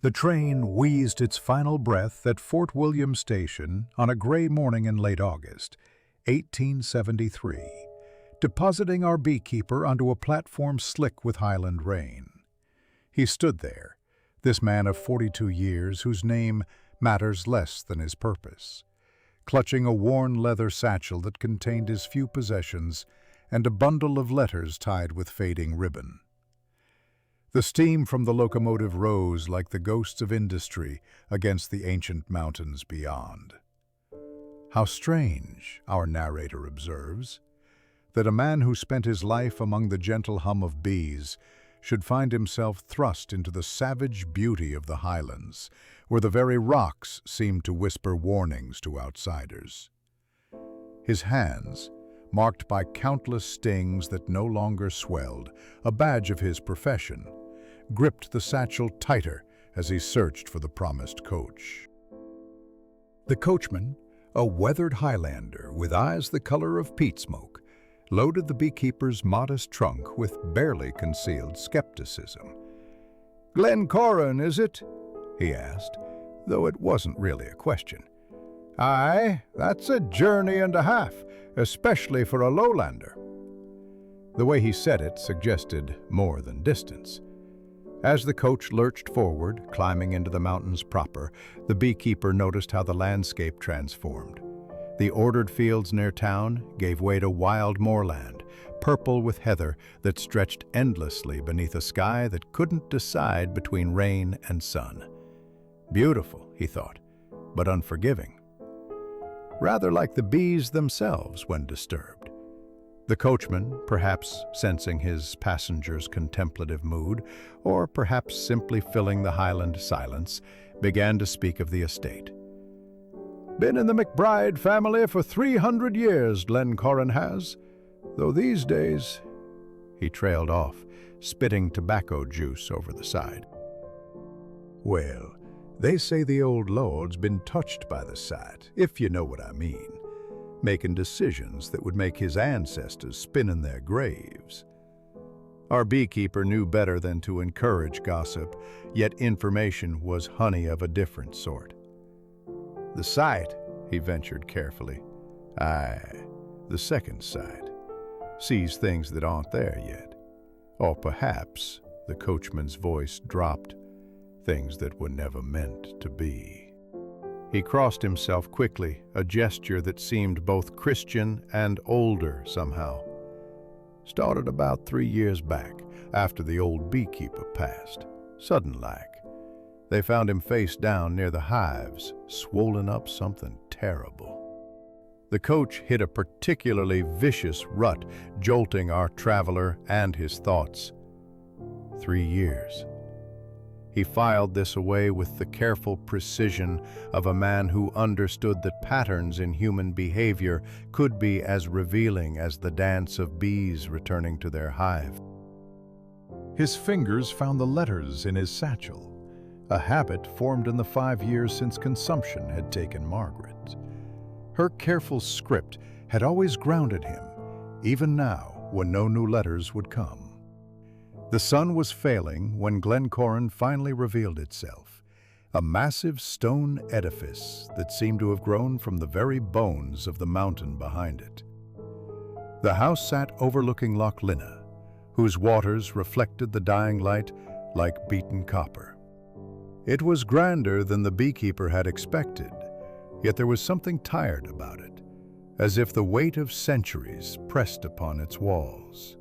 The train wheezed its final breath at Fort William Station on a gray morning in late August, 1873, depositing our beekeeper onto a platform slick with Highland rain. He stood there, this man of 42 years whose name matters less than his purpose, clutching a worn leather satchel that contained his few possessions and a bundle of letters tied with fading ribbon. The steam from the locomotive rose like the ghosts of industry against the ancient mountains beyond. How strange, our narrator observes, that a man who spent his life among the gentle hum of bees should find himself thrust into the savage beauty of the Highlands, where the very rocks seemed to whisper warnings to outsiders. His hands, marked by countless stings that no longer swelled, a badge of his profession, gripped the satchel tighter as he searched for the promised coach. The coachman, a weathered Highlander with eyes the color of peat smoke, loaded the beekeeper's modest trunk with barely concealed skepticism. "Glencorran, is it?" he asked, though it wasn't really a question. "Aye, that's a journey and a half, especially for a lowlander." The way he said it suggested more than distance. As the coach lurched forward, climbing into the mountains proper, the beekeeper noticed how the landscape transformed. The ordered fields near town gave way to wild moorland, purple with heather that stretched endlessly beneath a sky that couldn't decide between rain and sun. Beautiful, he thought, but unforgiving. Rather like the bees themselves when disturbed. The coachman, perhaps sensing his passenger's contemplative mood, or perhaps simply filling the Highland silence, began to speak of the estate. "Been in the McBride family for 300 years, Glencorran has, though these days—" He trailed off, spitting tobacco juice over the side. "Well, they say the old lord's been touched by the sight, if you know what I mean, making decisions that would make his ancestors spin in their graves." Our beekeeper knew better than to encourage gossip, yet information was honey of a different sort. "The sight," he ventured carefully. "Aye, the second sight. Sees things that aren't there yet. Or perhaps," the coachman's voice dropped, "things that were never meant to be." He crossed himself quickly, a gesture that seemed both Christian and older somehow. "Started about 3 years back, after the old beekeeper passed. Sudden-like. They found him face down near the hives, swollen up something terrible." The coach hit a particularly vicious rut, jolting our traveler and his thoughts. 3 years. He filed this away with the careful precision of a man who understood that patterns in human behavior could be as revealing as the dance of bees returning to their hive. His fingers found the letters in his satchel, a habit formed in the 5 years since consumption had taken Margaret. Her careful script had always grounded him, even now when no new letters would come. The sun was failing when Glencorran finally revealed itself, a massive stone edifice that seemed to have grown from the very bones of the mountain behind it. The house sat overlooking Loch Linna, whose waters reflected the dying light like beaten copper. It was grander than the beekeeper had expected, yet there was something tired about it, as if the weight of centuries pressed upon its walls.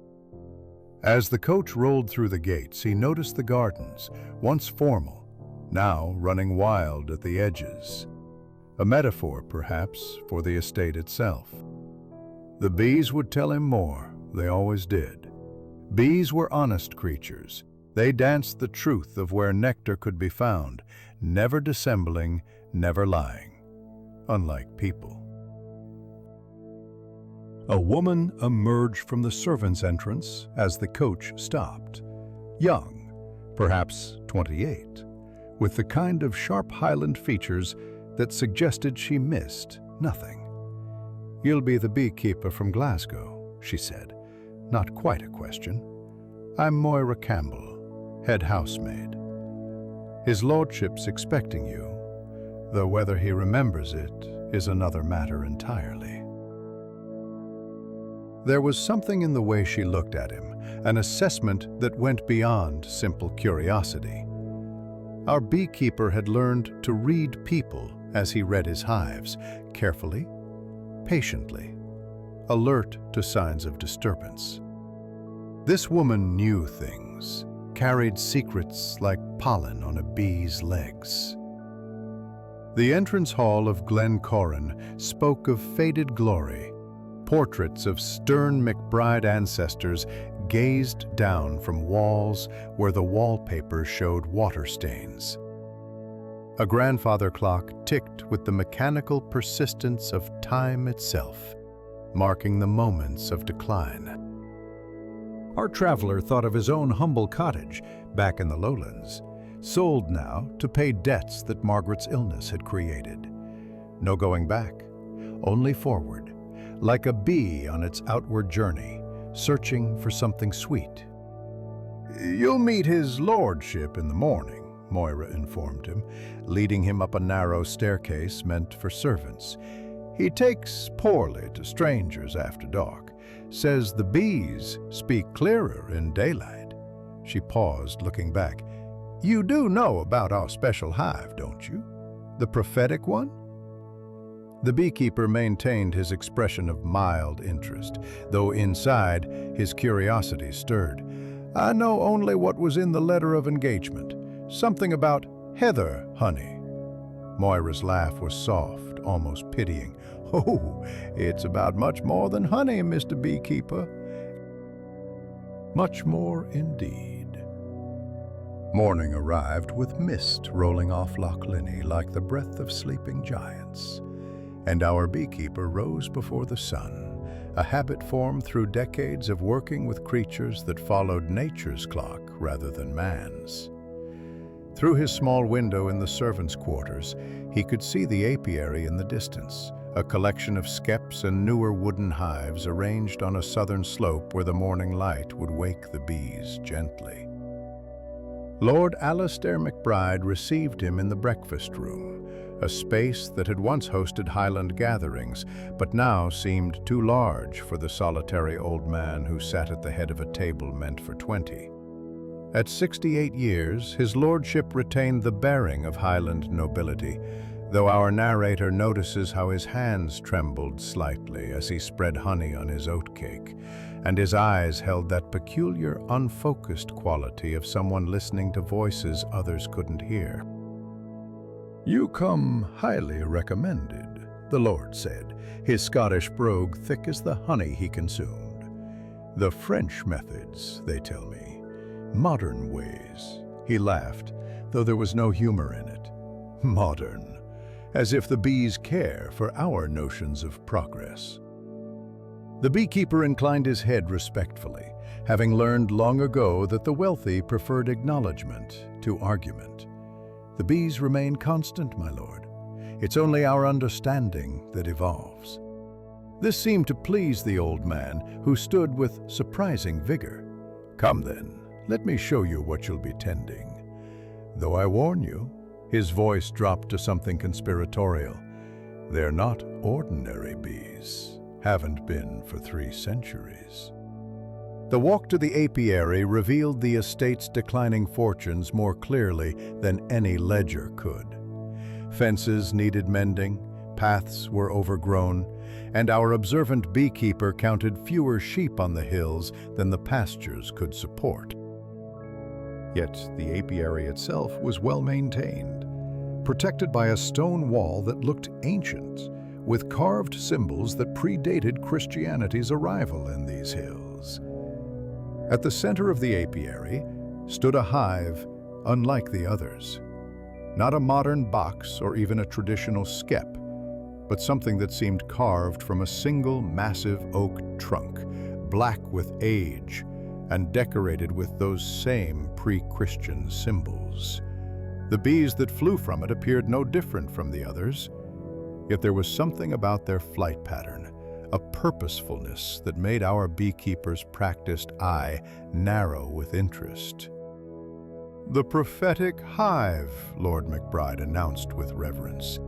As the coach rolled through the gates, he noticed the gardens, once formal, now running wild at the edges. A metaphor, perhaps, for the estate itself. The bees would tell him more, they always did. Bees were honest creatures. They danced the truth of where nectar could be found, never dissembling, never lying. Unlike people. A woman emerged from the servants' entrance as the coach stopped. Young, perhaps 28, with the kind of sharp Highland features that suggested she missed nothing. "You'll be the beekeeper from Glasgow," she said, not quite a question. "I'm Moira Campbell, head housemaid." His lordship's expecting you, though whether he remembers it is another matter entirely." There was something in the way she looked at him, an assessment that went beyond simple curiosity. Our beekeeper had learned to read people as he read his hives, carefully, patiently, alert to signs of disturbance. This woman knew things, carried secrets like pollen on a bee's legs. The entrance hall of Glencorran spoke of faded glory. Portraits of stern McBride ancestors gazed down from walls where the wallpaper showed water stains. A grandfather clock ticked with the mechanical persistence of time itself, marking the moments of decline. Our traveler thought of his own humble cottage back in the lowlands, sold now to pay debts that Margaret's illness had created. No going back, only forward, like a bee on its outward journey, searching for something sweet. "You'll meet his lordship in the morning," Moira informed him, leading him up a narrow staircase meant for servants. "He takes poorly to strangers after dark, says the bees speak clearer in daylight." She paused, looking back. "You do know about our special hive, don't you? The prophetic one?" The beekeeper maintained his expression of mild interest, though inside his curiosity stirred. "I know only what was in the letter of engagement, something about heather honey." Moira's laugh was soft, almost pitying. "Oh, it's about much more than honey, Mr. Beekeeper." Much more indeed. Morning arrived with mist rolling off Loch Linnhe like the breath of sleeping giants. And our beekeeper rose before the sun, a habit formed through decades of working with creatures that followed nature's clock rather than man's. Through his small window in the servants' quarters, he could see the apiary in the distance, a collection of skeps and newer wooden hives arranged on a southern slope where the morning light would wake the bees gently. Lord Alastair McBride received him in the breakfast room, a space that had once hosted Highland gatherings, but now seemed too large for the solitary old man who sat at the head of a table meant for 20. At 68 years, his lordship retained the bearing of Highland nobility, though our narrator notices how his hands trembled slightly as he spread honey on his oatcake, and his eyes held that peculiar, unfocused quality of someone listening to voices others couldn't hear. "You come highly recommended," the Lord said, his Scottish brogue thick as the honey he consumed. "The French methods, they tell me. Modern ways." He laughed, though there was no humor in it. "Modern. As if the bees care for our notions of progress." The beekeeper inclined his head respectfully, having learned long ago that the wealthy preferred acknowledgement to argument. "The bees remain constant, my lord. It's only our understanding that evolves." This seemed to please the old man, who stood with surprising vigor. "Come then, let me show you what you'll be tending. Though I warn you," his voice dropped to something conspiratorial, "they're not ordinary bees. Haven't been for 3 centuries." The walk to the apiary revealed the estate's declining fortunes more clearly than any ledger could. Fences needed mending, paths were overgrown, and our observant beekeeper counted fewer sheep on the hills than the pastures could support. Yet the apiary itself was well maintained, protected by a stone wall that looked ancient, with carved symbols that predated Christianity's arrival in these hills. At the center of the apiary stood a hive unlike the others. Not a modern box or even a traditional skep, but something that seemed carved from a single massive oak trunk, black with age and decorated with those same pre-Christian symbols. The bees that flew from it appeared no different from the others, yet there was something about their flight pattern, a purposefulness that made our beekeeper's practiced eye narrow with interest. "The prophetic hive," Lord McBride announced with reverence.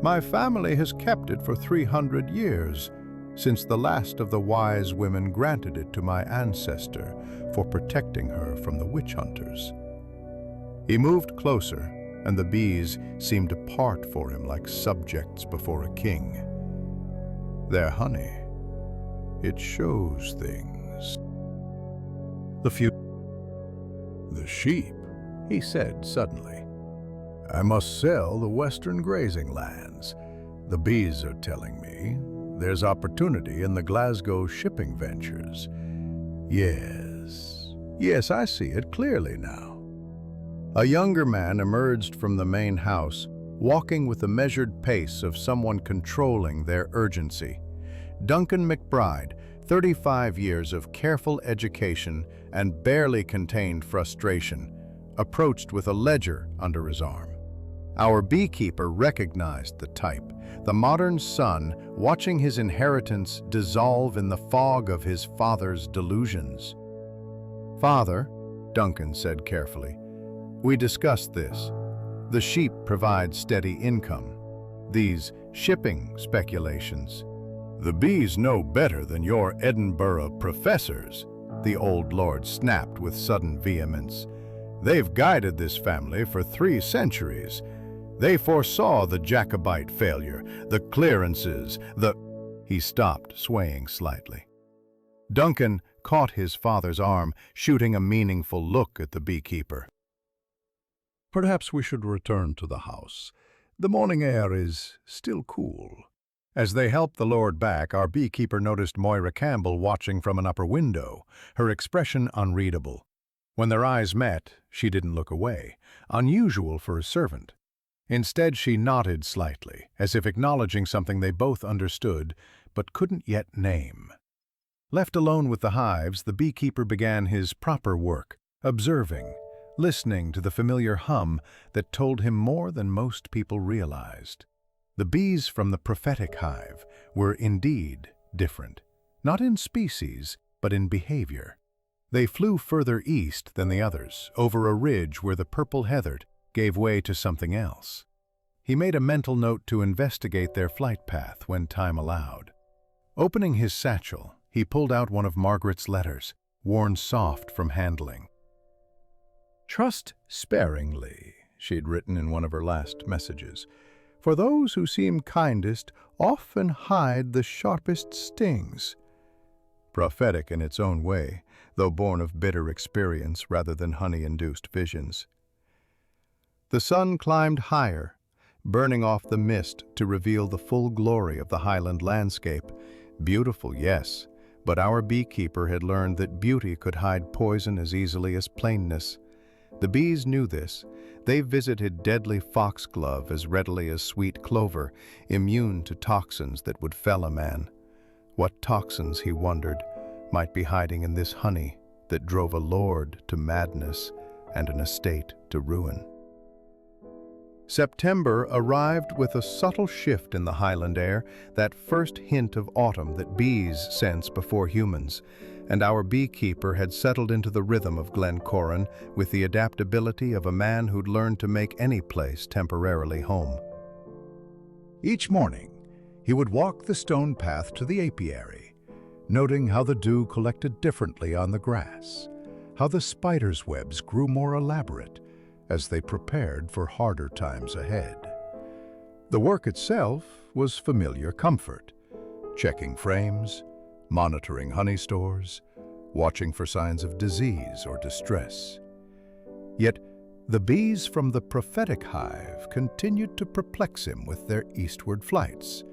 "My family has kept it for 300 years, since the last of the wise women granted it to my ancestor for protecting her from the witch hunters." He moved closer, and the bees seemed to part for him like subjects before a king. "Their honey, it shows things." "The sheep," he said suddenly. "I must sell the western grazing lands. The bees are telling me there's opportunity in the Glasgow shipping ventures. Yes, I see it clearly now." A younger man emerged from the main house, walking with the measured pace of someone controlling their urgency. Duncan McBride, 35 years of careful education and barely contained frustration, approached with a ledger under his arm. Our beekeeper recognized the type, the modern son watching his inheritance dissolve in the fog of his father's delusions. "Father," Duncan said carefully, "we discussed this. The sheep provide steady income. These shipping speculations—" "The bees know better than your Edinburgh professors," the old lord snapped with sudden vehemence. "They've guided this family for 3 centuries. They foresaw the Jacobite failure, the clearances, the—" He stopped, swaying slightly. Duncan caught his father's arm, shooting a meaningful look at the beekeeper. "Perhaps we should return to the house. The morning air is still cool." As they helped the lord back, our beekeeper noticed Moira Campbell watching from an upper window, her expression unreadable. When their eyes met, she didn't look away, unusual for a servant. Instead, she nodded slightly, as if acknowledging something they both understood, but couldn't yet name. Left alone with the hives, the beekeeper began his proper work, observing, listening to the familiar hum that told him more than most people realized. The bees from the prophetic hive were indeed different, not in species, but in behavior. They flew further east than the others, over a ridge where the purple heather gave way to something else. He made a mental note to investigate their flight path when time allowed. Opening his satchel, he pulled out one of Margaret's letters, worn soft from handling. "Trust sparingly," she'd written in one of her last messages. "For those who seem kindest often hide the sharpest stings." Prophetic in its own way, though born of bitter experience rather than honey-induced visions. The sun climbed higher, burning off the mist to reveal the full glory of the Highland landscape. Beautiful, yes, but our beekeeper had learned that beauty could hide poison as easily as plainness. The bees knew this. They visited deadly foxglove as readily as sweet clover, immune to toxins that would fell a man. What toxins, he wondered, might be hiding in this honey that drove a lord to madness and an estate to ruin? September arrived with a subtle shift in the Highland air, that first hint of autumn that bees sense before humans, and our beekeeper had settled into the rhythm of Glencorran with the adaptability of a man who'd learned to make any place temporarily home. Each morning, he would walk the stone path to the apiary, noting how the dew collected differently on the grass, how the spiders' webs grew more elaborate as they prepared for harder times ahead. The work itself was familiar comfort, checking frames, monitoring honey stores, watching for signs of disease or distress. Yet, the bees from the prophetic hive continued to perplex him with their eastward flights,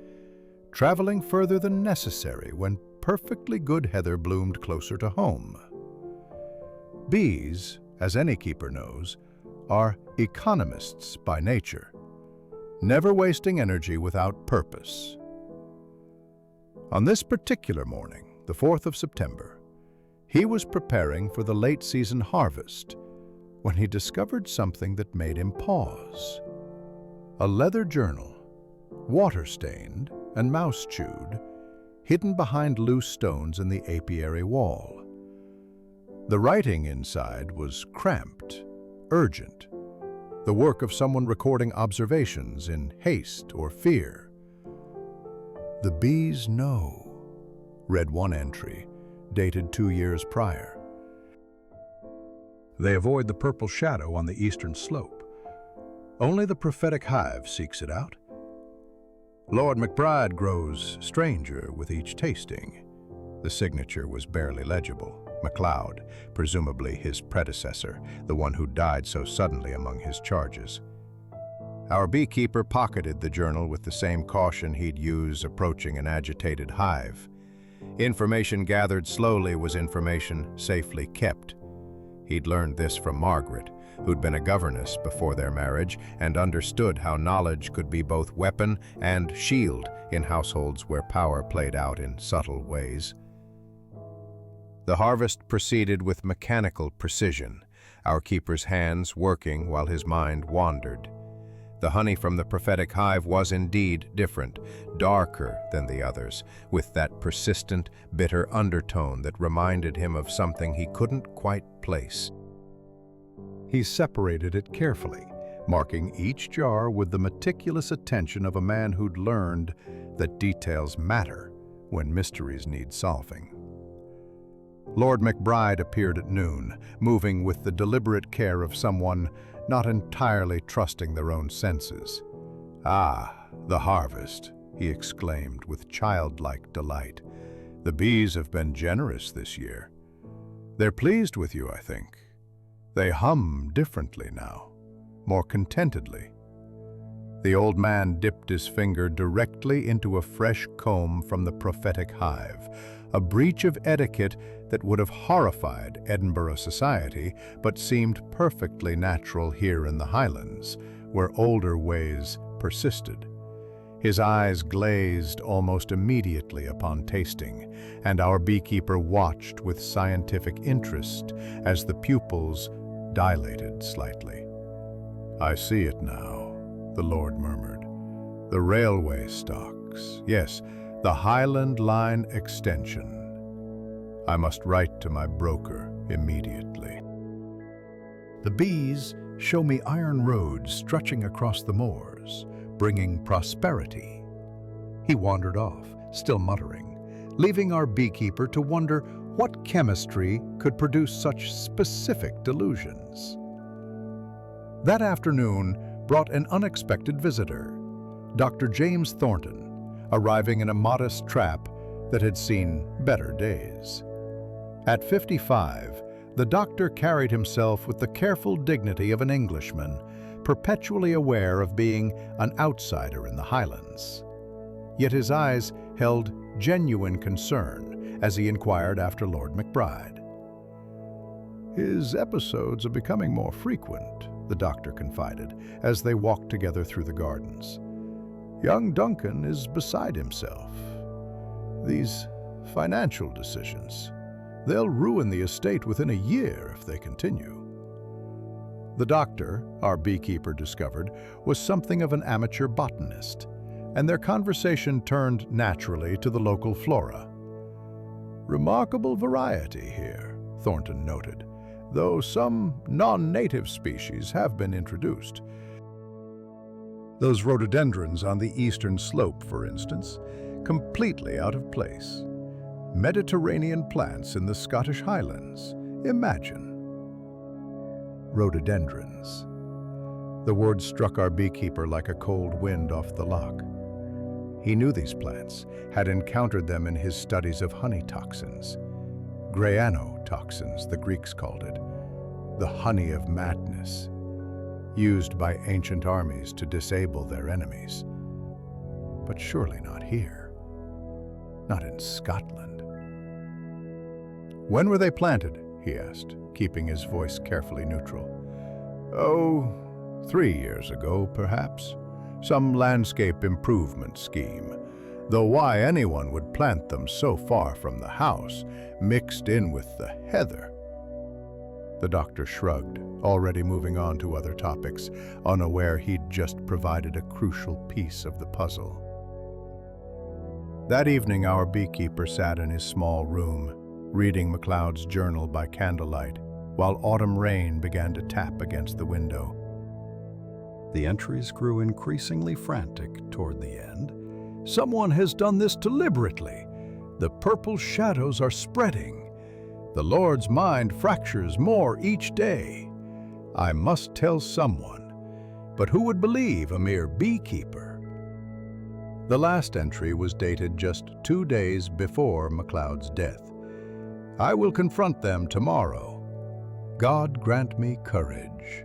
traveling further than necessary when perfectly good heather bloomed closer to home. Bees, as any keeper knows, are economists by nature, never wasting energy without purpose. On this particular morning, the 4th of September, he was preparing for the late-season harvest when he discovered something that made him pause. A leather journal, water-stained and mouse-chewed, hidden behind loose stones in the apiary wall. The writing inside was cramped, urgent, the work of someone recording observations in haste or fear. "The bees know," read one entry, dated 2 years prior. They avoid the purple shadow on the eastern slope. Only the prophetic hive seeks it out. Lord McBride grows stranger with each tasting. The signature was barely legible. MacLeod, presumably his predecessor, the one who died so suddenly among his charges. Our beekeeper pocketed the journal with the same caution he'd use approaching an agitated hive. Information gathered slowly was information safely kept. He'd learned this from Margaret, who'd been a governess before their marriage and understood how knowledge could be both weapon and shield in households where power played out in subtle ways. The harvest proceeded with mechanical precision, our keeper's hands working while his mind wandered. The honey from the prophetic hive was indeed different, darker than the others, with that persistent, bitter undertone that reminded him of something he couldn't quite place. He separated it carefully, marking each jar with the meticulous attention of a man who'd learned that details matter when mysteries need solving. Lord McBride appeared at noon, moving with the deliberate care of someone not entirely trusting their own senses. "Ah, the harvest," he exclaimed with childlike delight. "The bees have been generous this year. They're pleased with you, I think. They hum differently now, more contentedly." The old man dipped his finger directly into a fresh comb from the prophetic hive, a breach of etiquette that would have horrified Edinburgh society, but seemed perfectly natural here in the Highlands, where older ways persisted. His eyes glazed almost immediately upon tasting, and our beekeeper watched with scientific interest as the pupils dilated slightly. "I see it now," the Lord murmured. "The railway stocks, yes, the Highland Line extension. I must write to my broker immediately." "The bees show me iron roads stretching across the moors, bringing prosperity." He wandered off, still muttering, leaving our beekeeper to wonder what chemistry could produce such specific delusions. That afternoon brought an unexpected visitor, Dr. James Thornton, arriving in a modest trap that had seen better days. At 55, the doctor carried himself with the careful dignity of an Englishman, perpetually aware of being an outsider in the Highlands. Yet his eyes held genuine concern as he inquired after Lord McBride. "His episodes are becoming more frequent," the doctor confided, as they walked together through the gardens. "Young Duncan is beside himself. These financial decisions, they'll ruin the estate within a year if they continue." The doctor, our beekeeper discovered, was something of an amateur botanist, and their conversation turned naturally to the local flora. "Remarkable variety here," Thornton noted, though some non-native species have been introduced. Those rhododendrons on the eastern slope, for instance, completely out of place. Mediterranean plants in the Scottish Highlands. Imagine. Rhododendrons. The word struck our beekeeper like a cold wind off the lock. He knew these plants, had encountered them in his studies of honey toxins. Granotoxins, the Greeks called it. The honey of madness, used by ancient armies to disable their enemies. But surely not here. Not in Scotland. "When were they planted?" he asked, keeping his voice carefully neutral. "Oh, 3 years ago, perhaps. Some landscape improvement scheme. Though why anyone would plant them so far from the house, mixed in with the heather." The doctor shrugged, already moving on to other topics, unaware he'd just provided a crucial piece of the puzzle. That evening, our beekeeper sat in his small room, reading MacLeod's journal by candlelight. while autumn rain began to tap against the window. The entries grew increasingly frantic toward the end. Someone has done this deliberately. The purple shadows are spreading. The Lord's mind fractures more each day. I must tell someone, but who would believe a mere beekeeper? The last entry was dated just 2 days before MacLeod's death. I will confront them tomorrow. God grant me courage.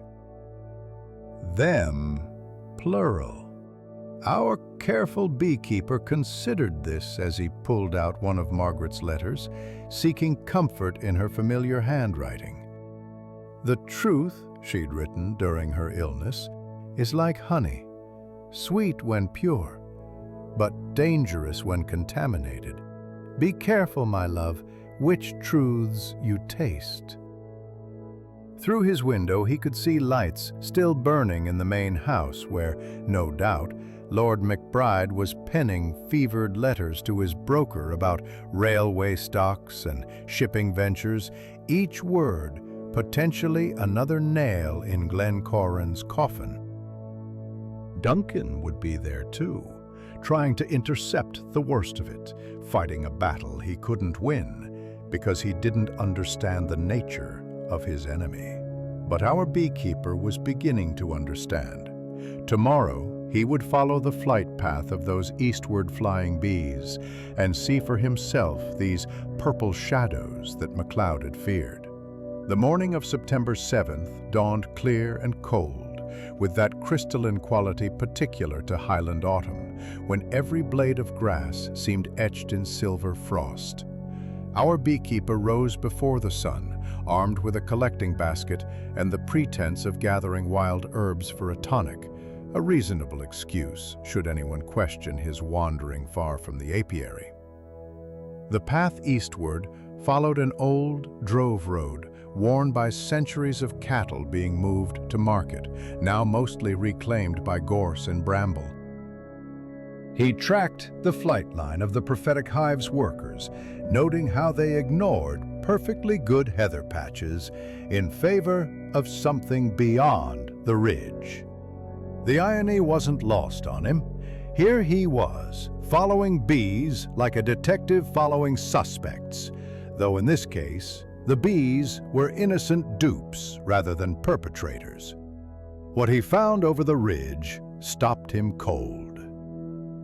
Them, plural. Our careful beekeeper considered this as he pulled out one of Margaret's letters, seeking comfort in her familiar handwriting. The truth, she'd written during her illness, is like honey, sweet when pure, but dangerous when contaminated. Be careful, my love, which truths you taste. Through his window he could see lights still burning in the main house where, no doubt, Lord MacBride was penning fevered letters to his broker about railway stocks and shipping ventures, each word potentially another nail in Glencorran's coffin. Duncan would be there too, trying to intercept the worst of it, fighting a battle he couldn't win because he didn't understand the nature of his enemy. But our beekeeper was beginning to understand. Tomorrow, he would follow the flight path of those eastward flying bees and see for himself these purple shadows that MacLeod had feared. The morning of September 7th dawned clear and cold, with that crystalline quality particular to Highland autumn, when every blade of grass seemed etched in silver frost. Our beekeeper rose before the sun, armed with a collecting basket and the pretense of gathering wild herbs for a tonic, a reasonable excuse should anyone question his wandering far from the apiary. The path eastward followed an old drove road, worn by centuries of cattle being moved to market, now mostly reclaimed by gorse and bramble. He tracked the flight line of the prophetic hive's workers, noting how they ignored perfectly good heather patches in favor of something beyond the ridge. The irony wasn't lost on him. Here he was, following bees like a detective following suspects, though in this case, the bees were innocent dupes rather than perpetrators. What he found over the ridge stopped him cold.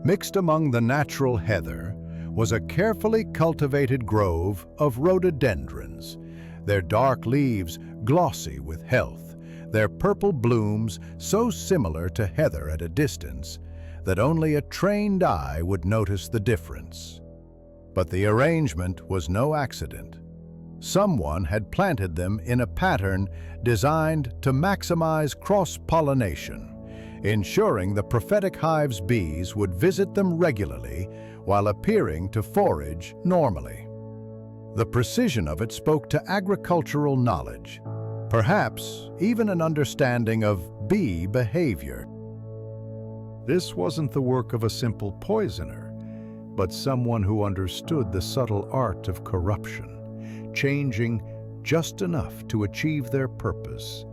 Mixed among the natural heather was a carefully cultivated grove of rhododendrons, their dark leaves glossy with health, their purple blooms so similar to heather at a distance that only a trained eye would notice the difference. But the arrangement was no accident. Someone had planted them in a pattern designed to maximize cross-pollination, ensuring the prophetic hive's bees would visit them regularly while appearing to forage normally. The precision of it spoke to agricultural knowledge, perhaps even an understanding of bee behavior. This wasn't the work of a simple poisoner, but someone who understood the subtle art of corruption, changing just enough to achieve their purpose,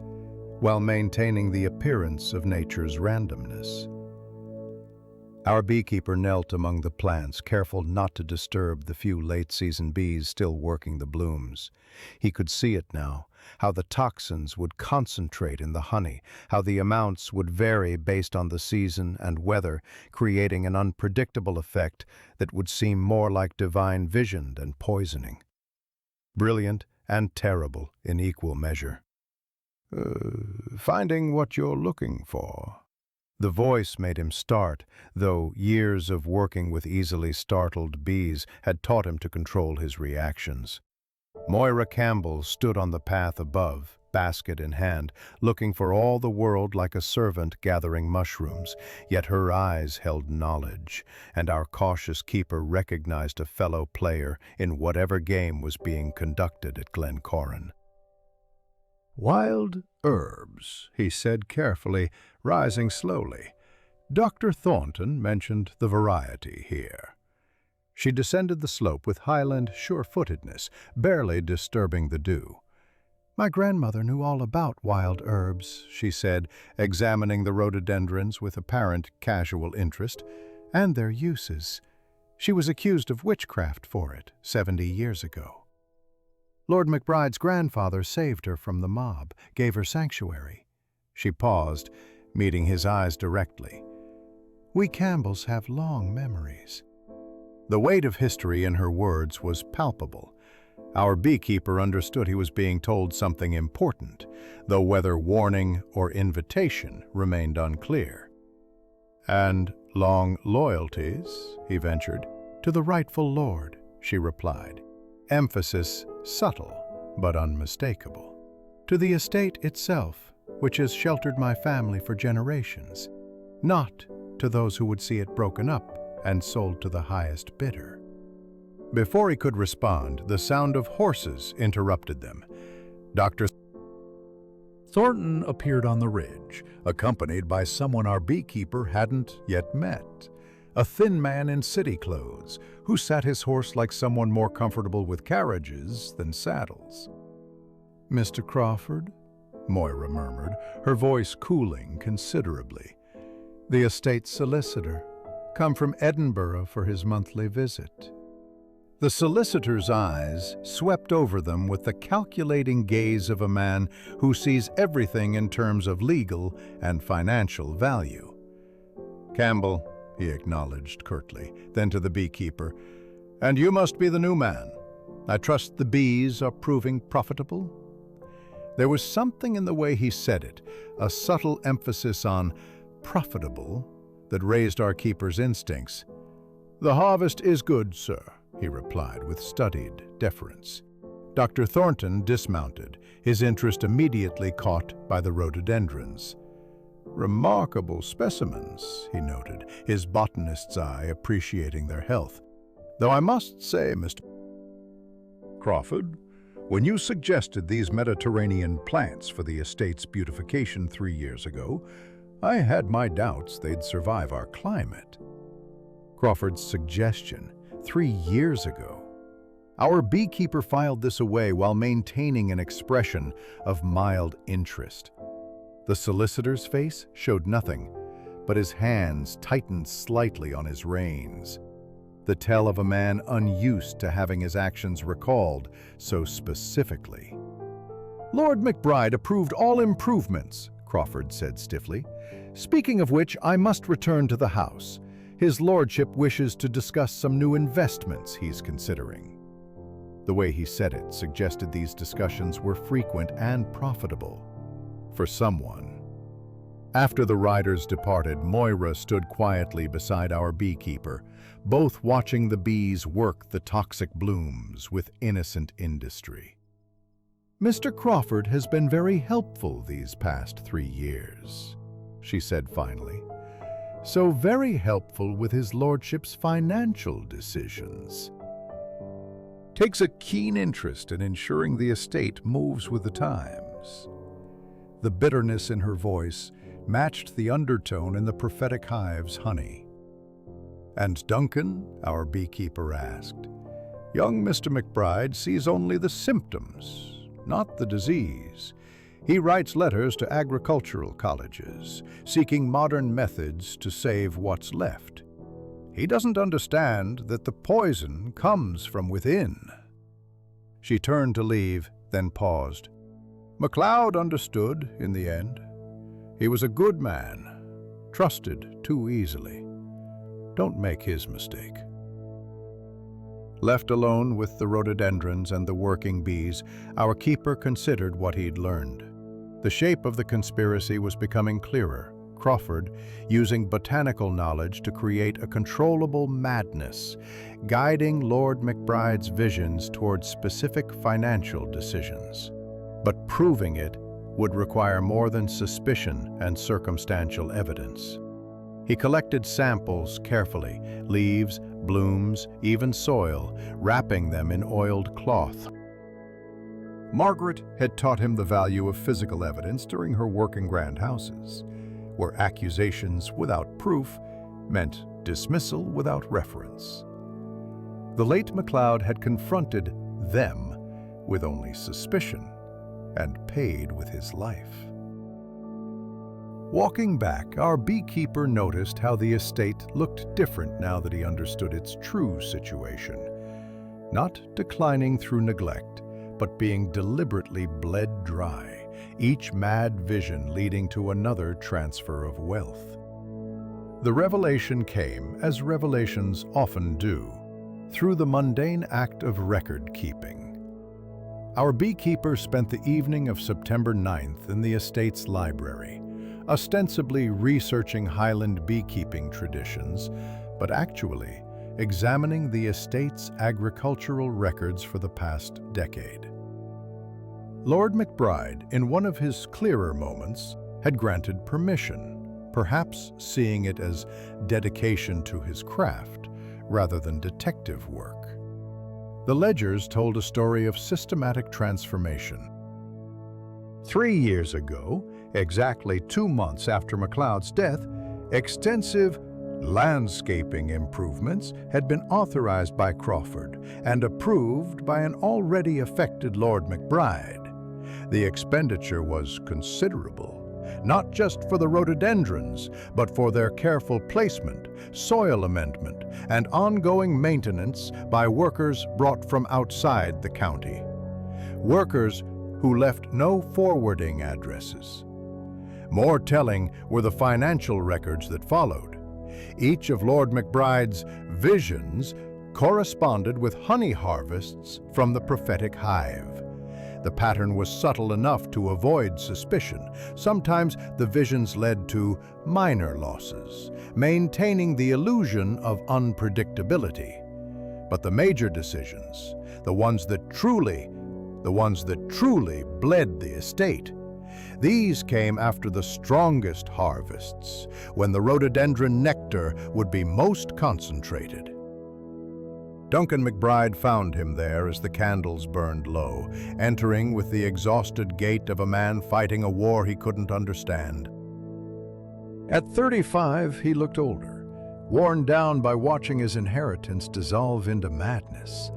while maintaining the appearance of nature's randomness. Our beekeeper knelt among the plants, careful not to disturb the few late-season bees still working the blooms. He could see it now, how the toxins would concentrate in the honey, how the amounts would vary based on the season and weather, creating an unpredictable effect that would seem more like divine vision than poisoning. Brilliant and terrible in equal measure. Finding what you're looking for." The voice made him start, though years of working with easily startled bees had taught him to control his reactions. Moira Campbell stood on the path above, basket in hand, looking for all the world like a servant gathering mushrooms, yet her eyes held knowledge, and our cautious keeper recognized a fellow player in whatever game was being conducted at Glencorran. "Wild herbs," he said carefully, rising slowly. Dr. Thornton mentioned the variety here. She descended the slope with Highland sure-footedness, barely disturbing the dew. My grandmother knew all about wild herbs, she said, examining the rhododendrons with apparent casual interest, and their uses. She was accused of witchcraft for it 70 years ago. Lord McBride's grandfather saved her from the mob, gave her sanctuary. She paused, meeting his eyes directly. We Campbells have long memories. The weight of history in her words was palpable. Our beekeeper understood he was being told something important, though whether warning or invitation remained unclear. And long loyalties, he ventured. To the rightful lord, she replied, emphasis subtle but unmistakable. To the estate itself, which has sheltered my family for generations, not to those who would see it broken up and sold to the highest bidder. Before he could respond, the sound of horses interrupted them. Dr. Thornton appeared on the ridge, accompanied by someone our beekeeper hadn't yet met. A thin man in city clothes, who sat his horse like someone more comfortable with carriages than saddles. Mr. Crawford? Moira murmured, her voice cooling considerably. The estate solicitor, come from Edinburgh for his monthly visit. The solicitor's eyes swept over them with the calculating gaze of a man who sees everything in terms of legal and financial value. Campbell, he acknowledged curtly, then to the beekeeper, and you must be the new man. I trust the bees are proving profitable? There was something in the way he said it, a subtle emphasis on profitable, that raised our keeper's instincts. The harvest is good, sir, he replied with studied deference. Dr. Thornton dismounted, his interest immediately caught by the rhododendrons. Remarkable specimens, he noted, his botanist's eye appreciating their health. Though I must say, Mr. Crawford, when you suggested these Mediterranean plants for the estate's beautification 3 years ago, I had my doubts they'd survive our climate. Crawford's suggestion, 3 years ago. Our beekeeper filed this away while maintaining an expression of mild interest. The solicitor's face showed nothing, but his hands tightened slightly on his reins, the tell of a man unused to having his actions recalled so specifically. Lord McBride approved all improvements, Crawford said stiffly. Speaking of which, I must return to the house. His lordship wishes to discuss some new investments he's considering. The way he said it suggested these discussions were frequent and profitable. For someone. After the riders departed, Moira stood quietly beside our beekeeper, both watching the bees work the toxic blooms with innocent industry. Mr. Crawford has been very helpful these past 3 years, she said finally. So very helpful with his lordship's financial decisions. Takes a keen interest in ensuring the estate moves with the times. The bitterness in her voice matched the undertone in the prophetic hive's honey. And Duncan, our beekeeper asked, young Mr. McBride sees only the symptoms, not the disease. He writes letters to agricultural colleges, seeking modern methods to save what's left. He doesn't understand that the poison comes from within. She turned to leave, then paused. MacLeod understood in the end. He was a good man, trusted too easily. Don't make his mistake. Left alone with the rhododendrons and the working bees, our keeper considered what he'd learned. The shape of the conspiracy was becoming clearer. Crawford, using botanical knowledge to create a controllable madness, guiding Lord McBride's visions towards specific financial decisions. But proving it would require more than suspicion and circumstantial evidence. He collected samples carefully, leaves, blooms, even soil, wrapping them in oiled cloth. Margaret had taught him the value of physical evidence during her work in grand houses, where accusations without proof meant dismissal without reference. The late MacLeod had confronted them with only suspicion. and paid with his life. Walking back, our beekeeper noticed how the estate looked different now that he understood its true situation. Not declining through neglect, but being deliberately bled dry, each mad vision leading to another transfer of wealth. The revelation came, as revelations often do, through the mundane act of record-keeping. Our beekeeper spent the evening of September 9th in the estate's library, ostensibly researching Highland beekeeping traditions, but actually examining the estate's agricultural records for the past decade. Lord McBride, in one of his clearer moments, had granted permission, perhaps seeing it as dedication to his craft rather than detective work. The ledgers told a story of systematic transformation. 3 years ago, exactly 2 months after MacLeod's death, extensive landscaping improvements had been authorized by Crawford and approved by an already affected Lord McBride. The expenditure was considerable, not just for the rhododendrons, but for their careful placement, soil amendment, and ongoing maintenance by workers brought from outside the county. Workers who left no forwarding addresses. More telling were the financial records that followed. Each of Lord McBride's visions corresponded with honey harvests from the prophetic hive. The pattern was subtle enough to avoid suspicion. Sometimes the visions led to minor losses, maintaining the illusion of unpredictability. But the major decisions, the ones that truly bled the estate, these came after the strongest harvests, when the rhododendron nectar would be most concentrated. Duncan McBride found him there as the candles burned low, entering with the exhausted gait of a man fighting a war he couldn't understand. At 35, he looked older, worn down by watching his inheritance dissolve into madness.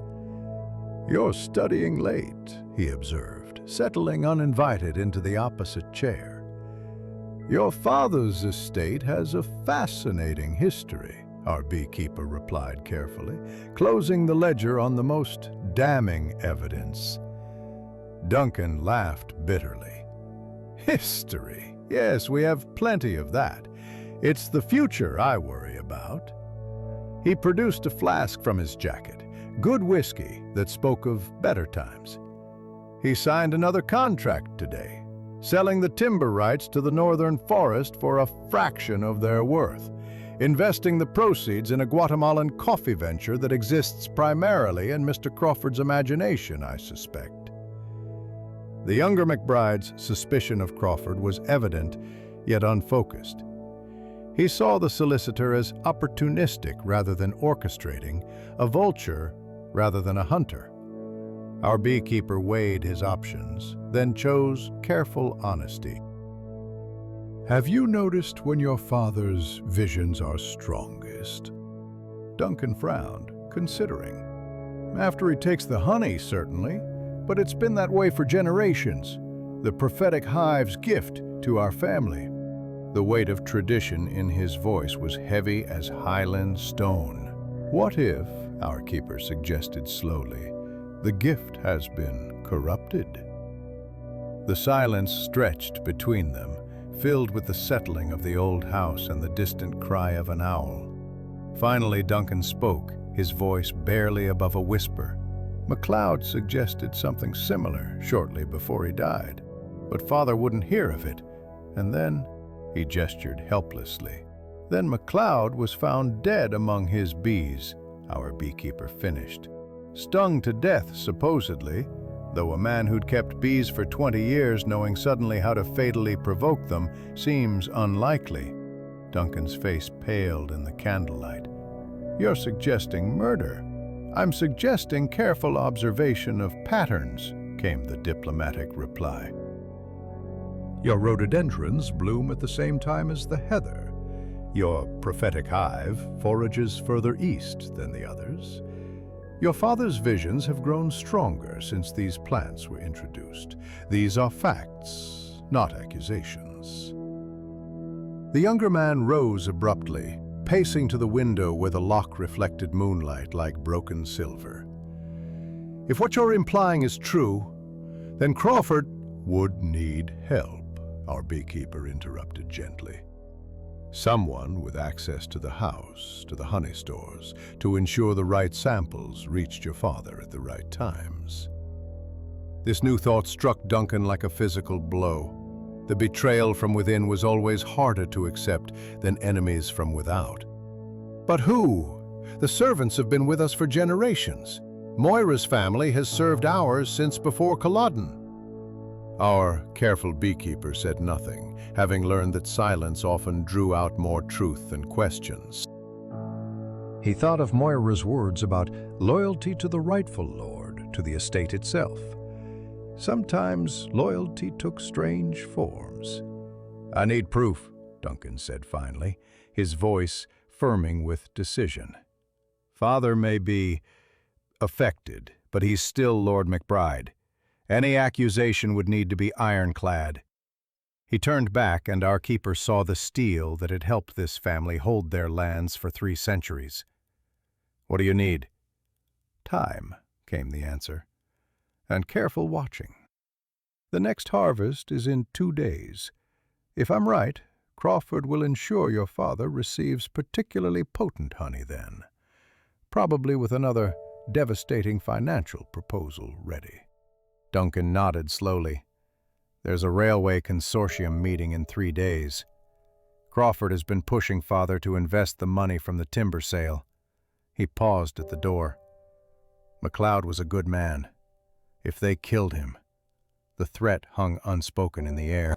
"You're studying late," he observed, settling uninvited into the opposite chair. "Your father's estate has a fascinating history," our beekeeper replied carefully, closing the ledger on the most damning evidence. Duncan laughed bitterly. "History? Yes, we have plenty of that. It's the future I worry about." He produced a flask from his jacket, good whiskey that spoke of better times. "He signed another contract today, selling the timber rights to the Northern Forest for a fraction of their worth, investing the proceeds in a Guatemalan coffee venture that exists primarily in Mr. Crawford's imagination, I suspect." The younger McBride's suspicion of Crawford was evident, yet unfocused. He saw the solicitor as opportunistic rather than orchestrating, a vulture rather than a hunter. Our beekeeper weighed his options, then chose careful honesty. "Have you noticed when your father's visions are strongest?" Duncan frowned, considering. "After he takes the honey, certainly, but it's been that way for generations. The prophetic hive's gift to our family." The weight of tradition in his voice was heavy as Highland stone. "What if," our keeper suggested slowly, "the gift has been corrupted?" The silence stretched between them, filled with the settling of the old house and the distant cry of an owl. Finally, Duncan spoke, his voice barely above a whisper. "MacLeod suggested something similar shortly before he died, but Father wouldn't hear of it, and then," he gestured helplessly, "then MacLeod was found dead among his bees," our beekeeper finished. "Stung to death, supposedly, though a man who'd kept bees for 20 years knowing suddenly how to fatally provoke them seems unlikely." Duncan's face paled in the candlelight. "You're suggesting murder." "I'm suggesting careful observation of patterns," came the diplomatic reply. "Your rhododendrons bloom at the same time as the heather. Your prophetic hive forages further east than the others. Your father's visions have grown stronger since these plants were introduced. These are facts, not accusations. The younger man rose abruptly, pacing to the window where the lock reflected moonlight like broken silver. If what you're implying is true, then Crawford would need help, our beekeeper interrupted gently. Someone with access to the house, to the honey stores, to ensure the right samples reached your father at the right times. This new thought struck Duncan like a physical blow. The betrayal from within was always harder to accept than enemies from without. But who? The servants have been with us for generations. Moira's family has served ours since before Culloden. Our careful beekeeper said nothing, having learned that silence often drew out more truth than questions. He thought of Moira's words about loyalty to the rightful lord, to the estate itself. Sometimes loyalty took strange forms. "I need proof," Duncan said finally, his voice firming with decision. "Father may be affected, but he's still Lord McBride. Any accusation would need to be ironclad." He turned back, and our keeper saw the steel that had helped this family hold their lands for 3 centuries. "What do you need?" "Time," came the answer, "and careful watching. The next harvest is in 2 days. If I'm right, Crawford will ensure your father receives particularly potent honey then, probably with another devastating financial proposal ready." Duncan nodded slowly. "There's a railway consortium meeting in 3 days. Crawford has been pushing Father to invest the money from the timber sale." He paused at the door. "MacLeod was a good man. If they killed him..." The threat hung unspoken in the air.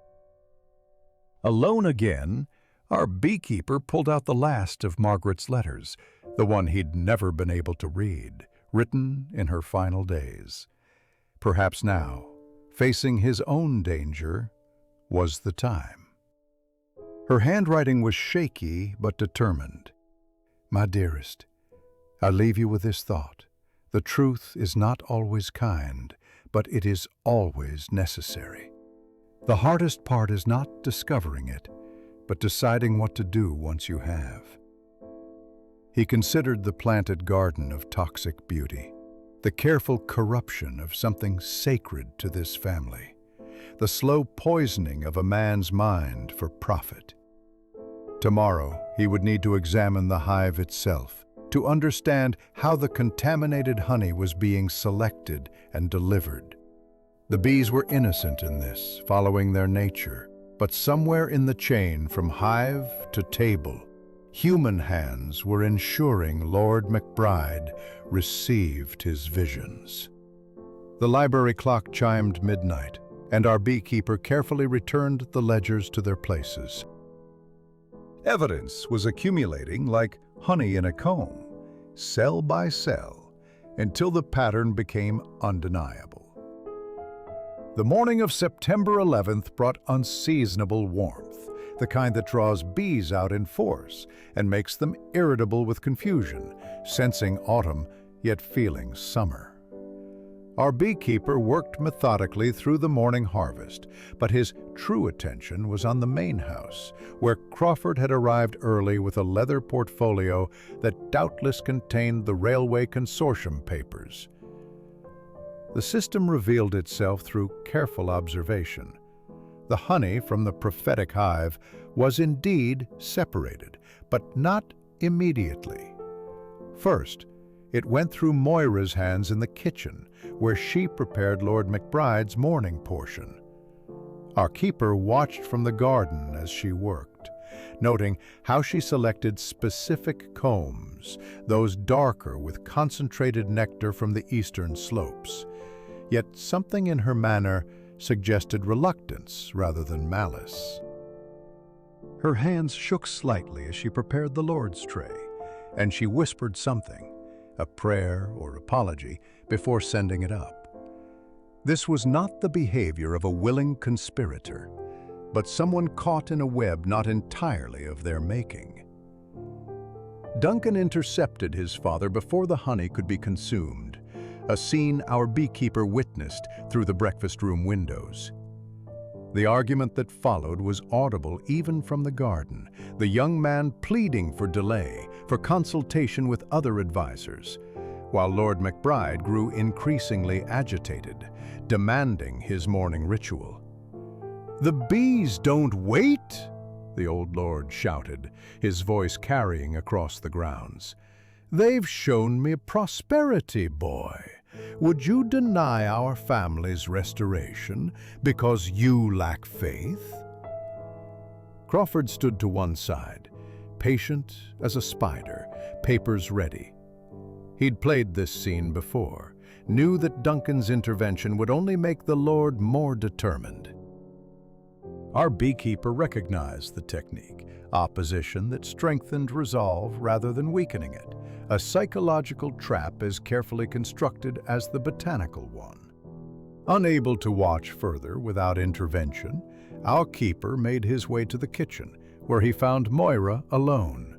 Alone again, our beekeeper pulled out the last of Margaret's letters, the one he'd never been able to read, written in her final days. Perhaps now, facing his own danger, was the time. Her handwriting was shaky but determined. "My dearest, I leave you with this thought. The truth is not always kind, but it is always necessary. The hardest part is not discovering it, but deciding what to do once you have." He considered the planted garden of toxic beauty, the careful corruption of something sacred to this family, the slow poisoning of a man's mind for profit. Tomorrow, he would need to examine the hive itself, to understand how the contaminated honey was being selected and delivered. The bees were innocent in this, following their nature, but somewhere in the chain from hive to table, human hands were ensuring Lord McBride received his visions. The library clock chimed midnight, and our beekeeper carefully returned the ledgers to their places. Evidence was accumulating like honey in a comb, cell by cell, until the pattern became undeniable. The morning of September 11th brought unseasonable warmth, the kind that draws bees out in force and makes them irritable with confusion, sensing autumn yet feeling summer. Our beekeeper worked methodically through the morning harvest, but his true attention was on the main house, where Crawford had arrived early with a leather portfolio that doubtless contained the railway consortium papers. The system revealed itself through careful observation. The honey from the prophetic hive was indeed separated, but not immediately. First, it went through Moira's hands in the kitchen, where she prepared Lord McBride's morning portion. Our keeper watched from the garden as she worked, noting how she selected specific combs, those darker with concentrated nectar from the eastern slopes. Yet something in her manner suggested reluctance rather than malice. Her hands shook slightly as she prepared the Lord's tray, and she whispered something, a prayer or apology, before sending it up. This was not the behavior of a willing conspirator, but someone caught in a web not entirely of their making. Duncan intercepted his father before the honey could be consumed, a scene our beekeeper witnessed through the breakfast room windows. The argument that followed was audible even from the garden, the young man pleading for delay, for consultation with other advisors, while Lord McBride grew increasingly agitated, demanding his morning ritual. "The bees don't wait!" the old lord shouted, his voice carrying across the grounds. "They've shown me prosperity, boy. Would you deny our family's restoration because you lack faith?" Crawford stood to one side, patient as a spider, papers ready. He'd played this scene before, knew that Duncan's intervention would only make the Lord more determined. Our beekeeper recognized the technique, opposition that strengthened resolve rather than weakening it, a psychological trap as carefully constructed as the botanical one. Unable to watch further without intervention, our keeper made his way to the kitchen, where he found Moira alone,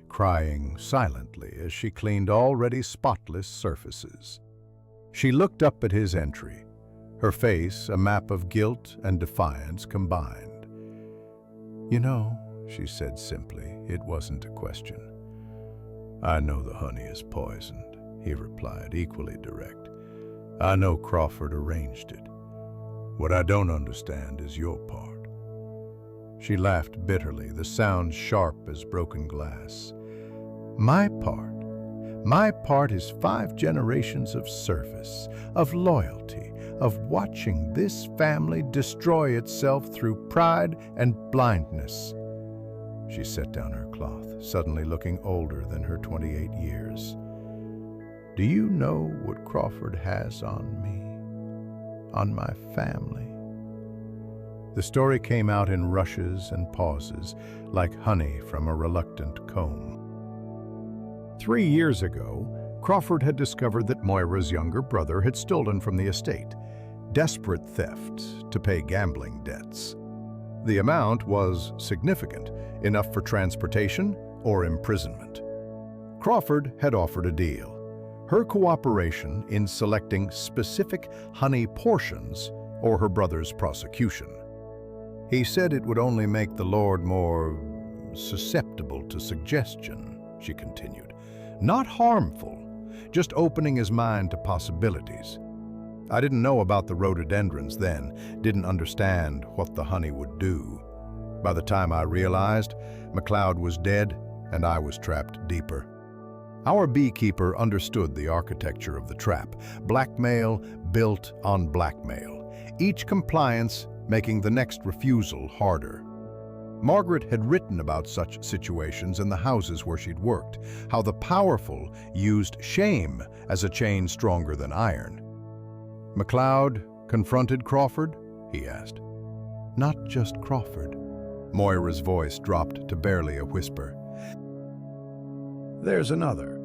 crying silently as she cleaned already spotless surfaces. She looked up at his entry, her face a map of guilt and defiance combined. "You know," she said simply, "it wasn't a question." "I know the honey is poisoned," he replied, equally direct. "I know Crawford arranged it. What I don't understand is your part." She laughed bitterly, the sound sharp as broken glass. My part is 5 generations of service, of loyalty, of watching this family destroy itself through pride and blindness." She set down her cloth, suddenly looking older than her 28 years. "Do you know what Crawford has on me? On my family?" The story came out in rushes and pauses, like honey from a reluctant comb. 3 years ago, Crawford had discovered that Moira's younger brother had stolen from the estate, desperate theft to pay gambling debts. The amount was significant, enough for transportation or imprisonment. Crawford had offered a deal, her cooperation in selecting specific honey portions or her brother's prosecution. He said it would only make the Lord more susceptible to suggestion, she continued. Not harmful, just opening his mind to possibilities. I didn't know about the rhododendrons then, didn't understand what the honey would do. By the time I realized, MacLeod was dead and I was trapped deeper. Our beekeeper understood the architecture of the trap, blackmail built on blackmail, each compliance making the next refusal harder. Margaret had written about such situations in the houses where she'd worked, how the powerful used shame as a chain stronger than iron. MacLeod confronted Crawford? He asked. Not just Crawford. Moira's voice dropped to barely a whisper. There's another,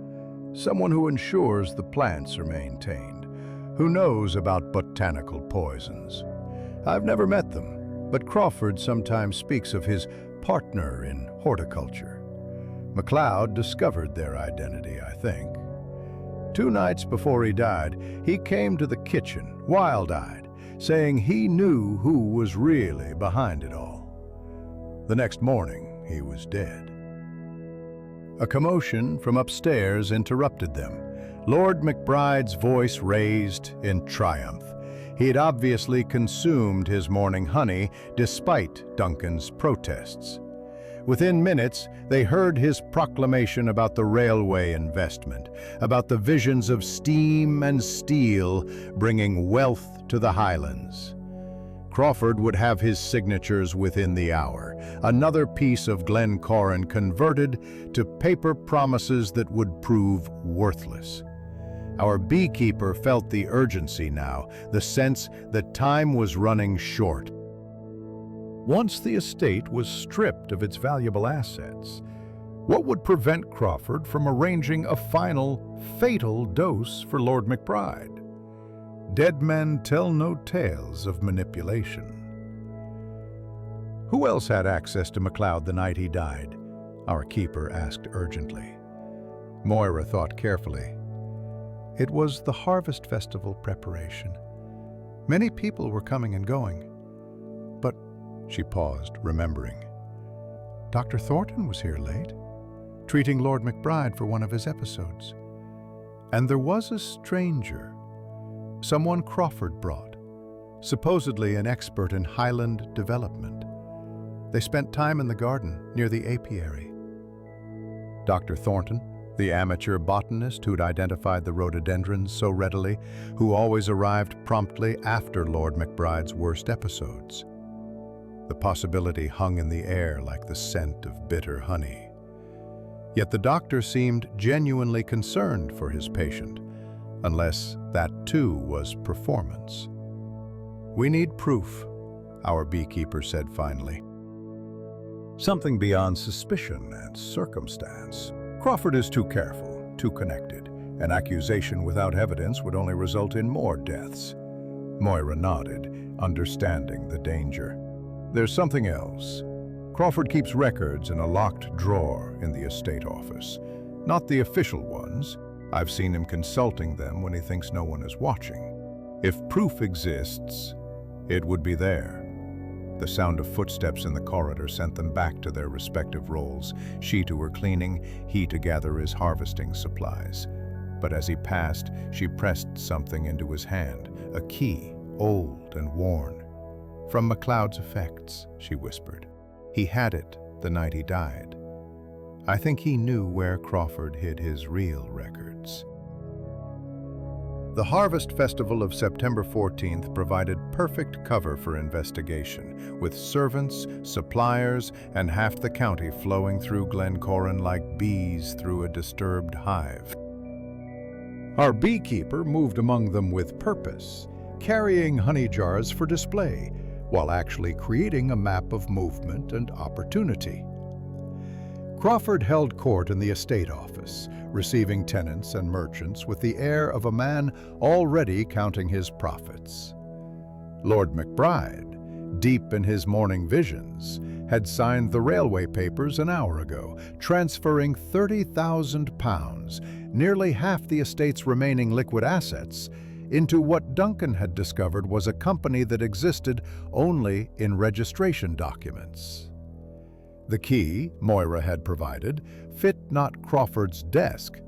someone who ensures the plants are maintained, who knows about botanical poisons. I've never met them, but Crawford sometimes speaks of his partner in horticulture. MacLeod discovered their identity, I think. 2 nights before he died, he came to the kitchen, wild-eyed, saying he knew who was really behind it all. The next morning, he was dead. A commotion from upstairs interrupted them, Lord McBride's voice raised in triumph. He had obviously consumed his morning honey despite Duncan's protests. Within minutes, they heard his proclamation about the railway investment, about the visions of steam and steel bringing wealth to the Highlands. Crawford would have his signatures within the hour, another piece of Glencorran converted to paper promises that would prove worthless. Our beekeeper felt the urgency now, the sense that time was running short. Once the estate was stripped of its valuable assets, what would prevent Crawford from arranging a final, fatal dose for Lord McBride? Dead men tell no tales of manipulation. Who else had access to MacLeod the night he died? Our keeper asked urgently. Moira thought carefully. It was the harvest festival preparation. Many people were coming and going. But she paused, remembering. Dr. Thornton was here late, treating Lord McBride for one of his episodes. And there was a stranger, someone Crawford brought, supposedly an expert in Highland development. They spent time in the garden near the apiary. Dr. Thornton, the amateur botanist who'd identified the rhododendrons so readily, who always arrived promptly after Lord McBride's worst episodes. The possibility hung in the air like the scent of bitter honey. Yet the doctor seemed genuinely concerned for his patient, unless that too was performance. "We need proof," our beekeeper said finally. "Something beyond suspicion and circumstance. Crawford is too careful, too connected. An accusation without evidence would only result in more deaths." Moira nodded, understanding the danger. "There's something else. Crawford keeps records in a locked drawer in the estate office. Not the official ones. I've seen him consulting them when he thinks no one is watching. If proof exists, it would be there." The sound of footsteps in the corridor sent them back to their respective roles, she to her cleaning, he to gather his harvesting supplies. But as he passed, she pressed something into his hand, a key, old and worn. "From MacLeod's effects," she whispered. "He had it the night he died. I think he knew where Crawford hid his real records." The Harvest Festival of September 14th provided perfect cover for investigation, with servants, suppliers, and half the county flowing through Glencorran like bees through a disturbed hive. Our beekeeper moved among them with purpose, carrying honey jars for display, while actually creating a map of movement and opportunity. Crawford held court in the estate office, receiving tenants and merchants with the air of a man already counting his profits. Lord McBride, deep in his morning visions, had signed the railway papers an hour ago, transferring £30,000, nearly half the estate's remaining liquid assets, into what Duncan had discovered was a company that existed only in registration documents. The key Moira had provided fit not Crawford's desk,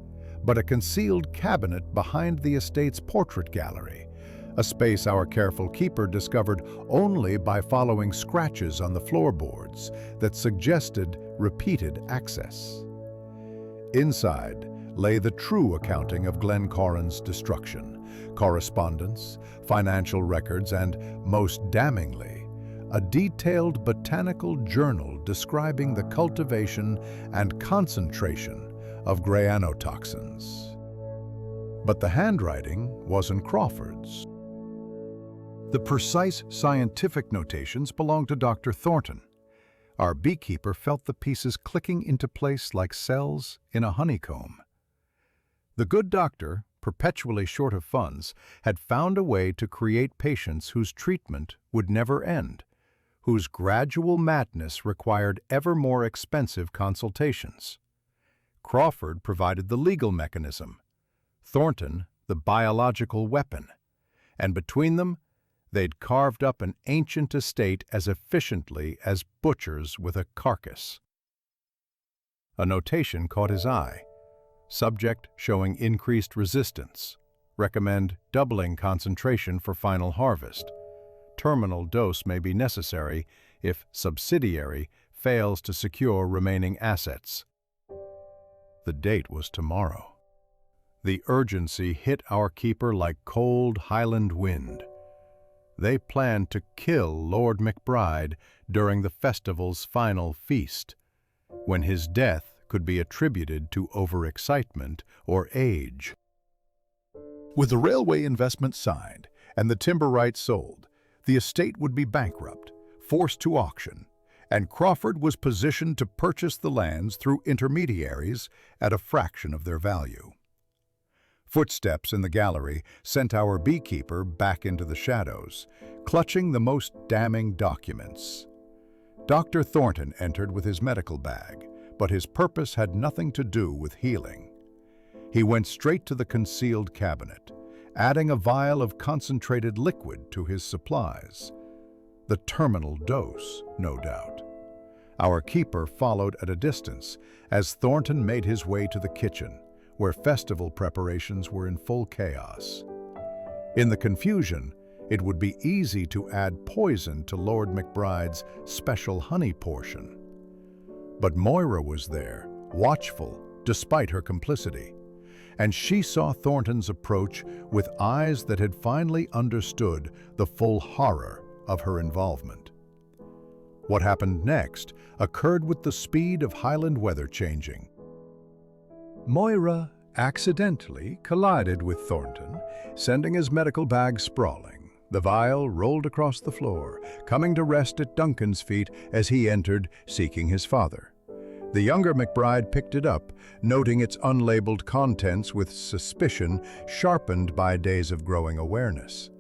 but a concealed cabinet behind the estate's portrait gallery, a space our careful keeper discovered only by following scratches on the floorboards that suggested repeated access. Inside lay the true accounting of Glencorran's destruction, correspondence, financial records, and, most damningly, a detailed botanical journal describing the cultivation and concentration of granotoxins. But the handwriting wasn't Crawford's. The precise scientific notations belonged to Dr. Thornton. Our beekeeper felt the pieces clicking into place like cells in a honeycomb. The good doctor, perpetually short of funds, had found a way to create patients whose treatment would never end, whose gradual madness required ever more expensive consultations. Crawford provided the legal mechanism, Thornton the biological weapon, and between them, they'd carved up an ancient estate as efficiently as butchers with a carcass. A notation caught his eye. Subject showing increased resistance. Recommend doubling concentration for final harvest. Terminal dose may be necessary if subsidiary fails to secure remaining assets. The date was tomorrow. The urgency hit our keeper like cold Highland wind. They planned to kill Lord McBride during the festival's final feast, when his death could be attributed to overexcitement or age. With the railway investment signed and the timber rights sold, the estate would be bankrupt, forced to auction, and Crawford was positioned to purchase the lands through intermediaries at a fraction of their value. Footsteps in the gallery sent our beekeeper back into the shadows, clutching the most damning documents. Dr. Thornton entered with his medical bag, but his purpose had nothing to do with healing. He went straight to the concealed cabinet, adding a vial of concentrated liquid to his supplies. The terminal dose, no doubt. Our keeper followed at a distance as Thornton made his way to the kitchen, where festival preparations were in full chaos. In the confusion, it would be easy to add poison to Lord McBride's special honey portion. But Moira was there, watchful, despite her complicity, and she saw Thornton's approach with eyes that had finally understood the full horror of her involvement. What happened next occurred with the speed of Highland weather changing. Moira accidentally collided with Thornton, sending his medical bag sprawling. The vial rolled across the floor, coming to rest at Duncan's feet as he entered, seeking his father. The younger McBride picked it up, noting its unlabeled contents with suspicion sharpened by days of growing awareness.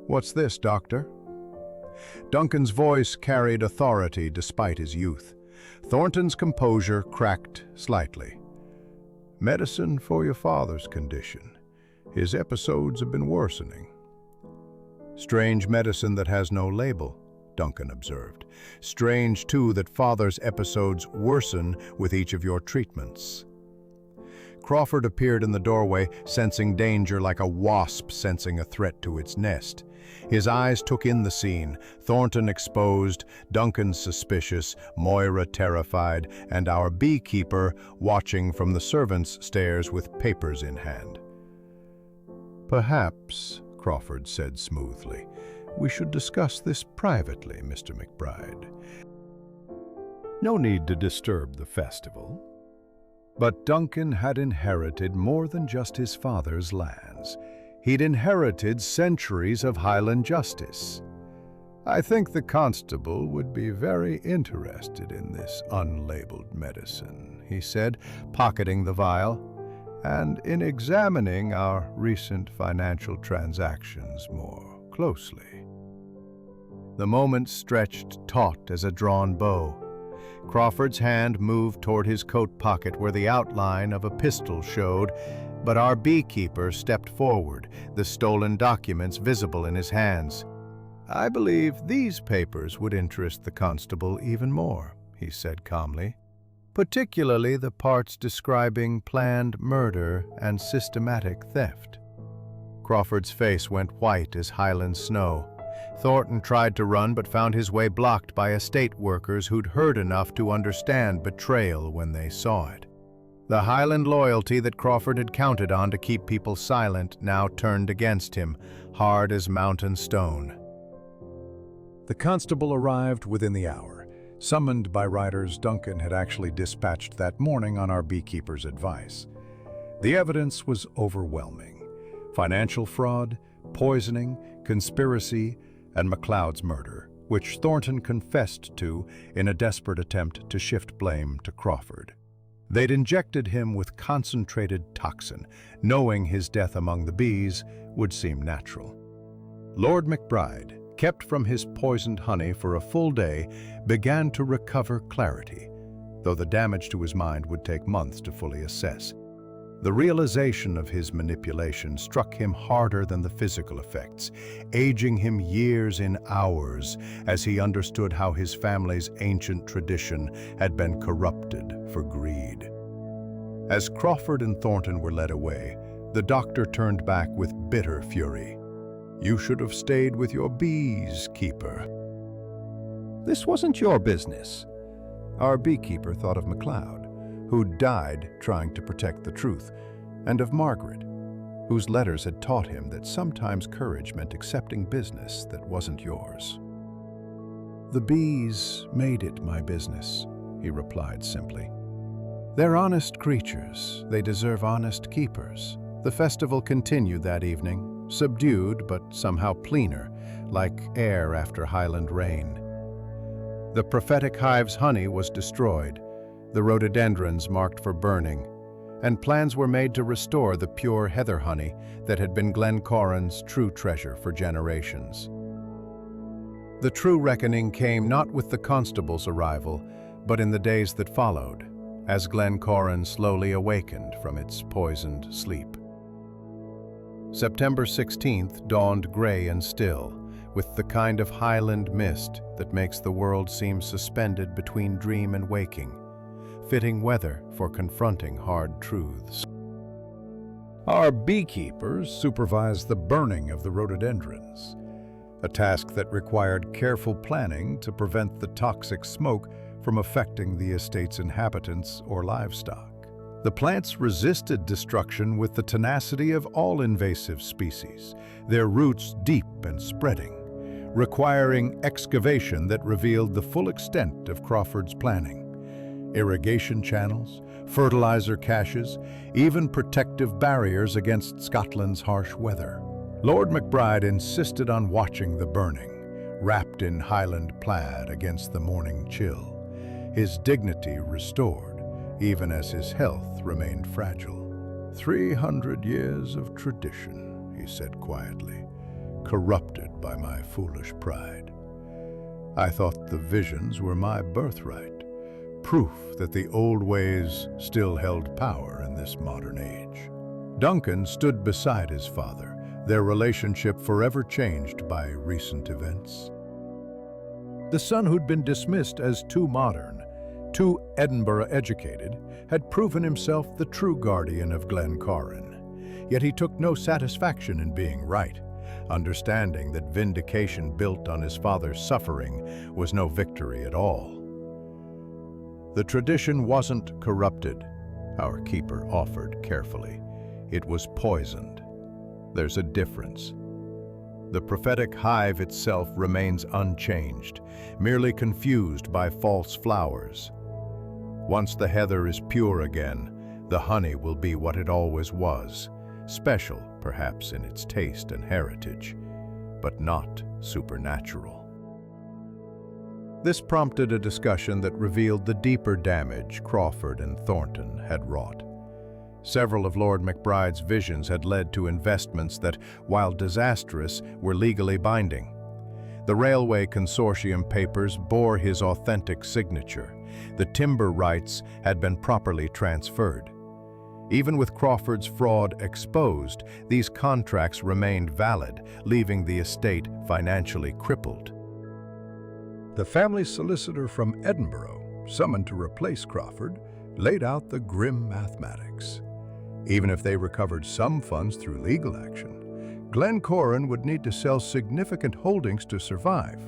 "What's this, Doctor?" Duncan's voice carried authority despite his youth. Thornton's composure cracked slightly. "Medicine for your father's condition. His episodes have been worsening." "Strange medicine that has no label," Duncan observed. "Strange, too, that father's episodes worsen with each of your treatments." Crawford appeared in the doorway, sensing danger like a wasp sensing a threat to its nest. His eyes took in the scene, Thornton exposed, Duncan suspicious, Moira terrified, and our beekeeper watching from the servants' stairs with papers in hand. "Perhaps," Crawford said smoothly, "we should discuss this privately, Mr. McBride. No need to disturb the festival." But Duncan had inherited more than just his father's lands. He'd inherited centuries of Highland justice. "I think the constable would be very interested in this unlabeled medicine," he said, pocketing the vial, "and in examining our recent financial transactions more closely." The moment stretched taut as a drawn bow. Crawford's hand moved toward his coat pocket where the outline of a pistol showed, but our beekeeper stepped forward, the stolen documents visible in his hands. "I believe these papers would interest the constable even more," he said calmly, "particularly the parts describing planned murder and systematic theft." Crawford's face went white as Highland snow. Thornton tried to run but found his way blocked by estate workers who'd heard enough to understand betrayal when they saw it. The Highland loyalty that Crawford had counted on to keep people silent now turned against him, hard as mountain stone. The constable arrived within the hour, summoned by riders Duncan had actually dispatched that morning on our beekeeper's advice. The evidence was overwhelming. Financial fraud, poisoning, conspiracy, and MacLeod's murder, which Thornton confessed to in a desperate attempt to shift blame to Crawford. They'd injected him with concentrated toxin, knowing his death among the bees would seem natural. Lord McBride, kept from his poisoned honey for a full day, began to recover clarity, though the damage to his mind would take months to fully assess. The realization of his manipulation struck him harder than the physical effects, aging him years in hours as he understood how his family's ancient tradition had been corrupted for greed. As Crawford and Thornton were led away, the doctor turned back with bitter fury. "You should have stayed with your bees, keeper." "This wasn't your business." Our beekeeper thought of MacLeod, who died trying to protect the truth, and of Margaret, whose letters had taught him that sometimes courage meant accepting business that wasn't yours. "The bees made it my business," he replied simply. "They're honest creatures. They deserve honest keepers." The festival continued that evening, subdued but somehow pleaner, like air after Highland rain. The prophetic hive's honey was destroyed, the rhododendrons marked for burning, and plans were made to restore the pure heather honey that had been Glencorran's true treasure for generations. The true reckoning came not with the constable's arrival, but in the days that followed. as Glencorran slowly awakened from its poisoned sleep. September 16th dawned gray and still, with the kind of highland mist that makes the world seem suspended between dream and waking, fitting weather for confronting hard truths. Our beekeepers supervised the burning of the rhododendrons, a task that required careful planning to prevent the toxic smoke from affecting the estate's inhabitants or livestock. The plants resisted destruction with the tenacity of all invasive species, their roots deep and spreading, requiring excavation that revealed the full extent of Crawford's planning. Irrigation channels, fertilizer caches, even protective barriers against Scotland's harsh weather. Lord MacBride insisted on watching the burning, wrapped in Highland plaid against the morning chill, his dignity restored, even as his health remained fragile. 300 years of tradition, he said quietly, corrupted by my foolish pride. I thought the visions were my birthright, proof that the old ways still held power in this modern age. Duncan stood beside his father, their relationship forever changed by recent events. The son who'd been dismissed as too modern, too Edinburgh-educated, had proven himself the true guardian of Glencorran. Yet he took no satisfaction in being right, understanding that vindication built on his father's suffering was no victory at all. The tradition wasn't corrupted, our keeper offered carefully. It was poisoned. There's a difference. The prophetic hive itself remains unchanged, merely confused by false flowers. Once the heather is pure again, the honey will be what it always was, special perhaps in its taste and heritage, but not supernatural. This prompted a discussion that revealed the deeper damage Crawford and Thornton had wrought. Several of Lord MacBride's visions had led to investments that, while disastrous, were legally binding. The Railway Consortium papers bore his authentic signature. The timber rights had been properly transferred. Even with Crawford's fraud exposed, these contracts remained valid, leaving the estate financially crippled. The family solicitor from Edinburgh, summoned to replace Crawford, laid out the grim mathematics. Even if they recovered some funds through legal action, Glencorran would need to sell significant holdings to survive.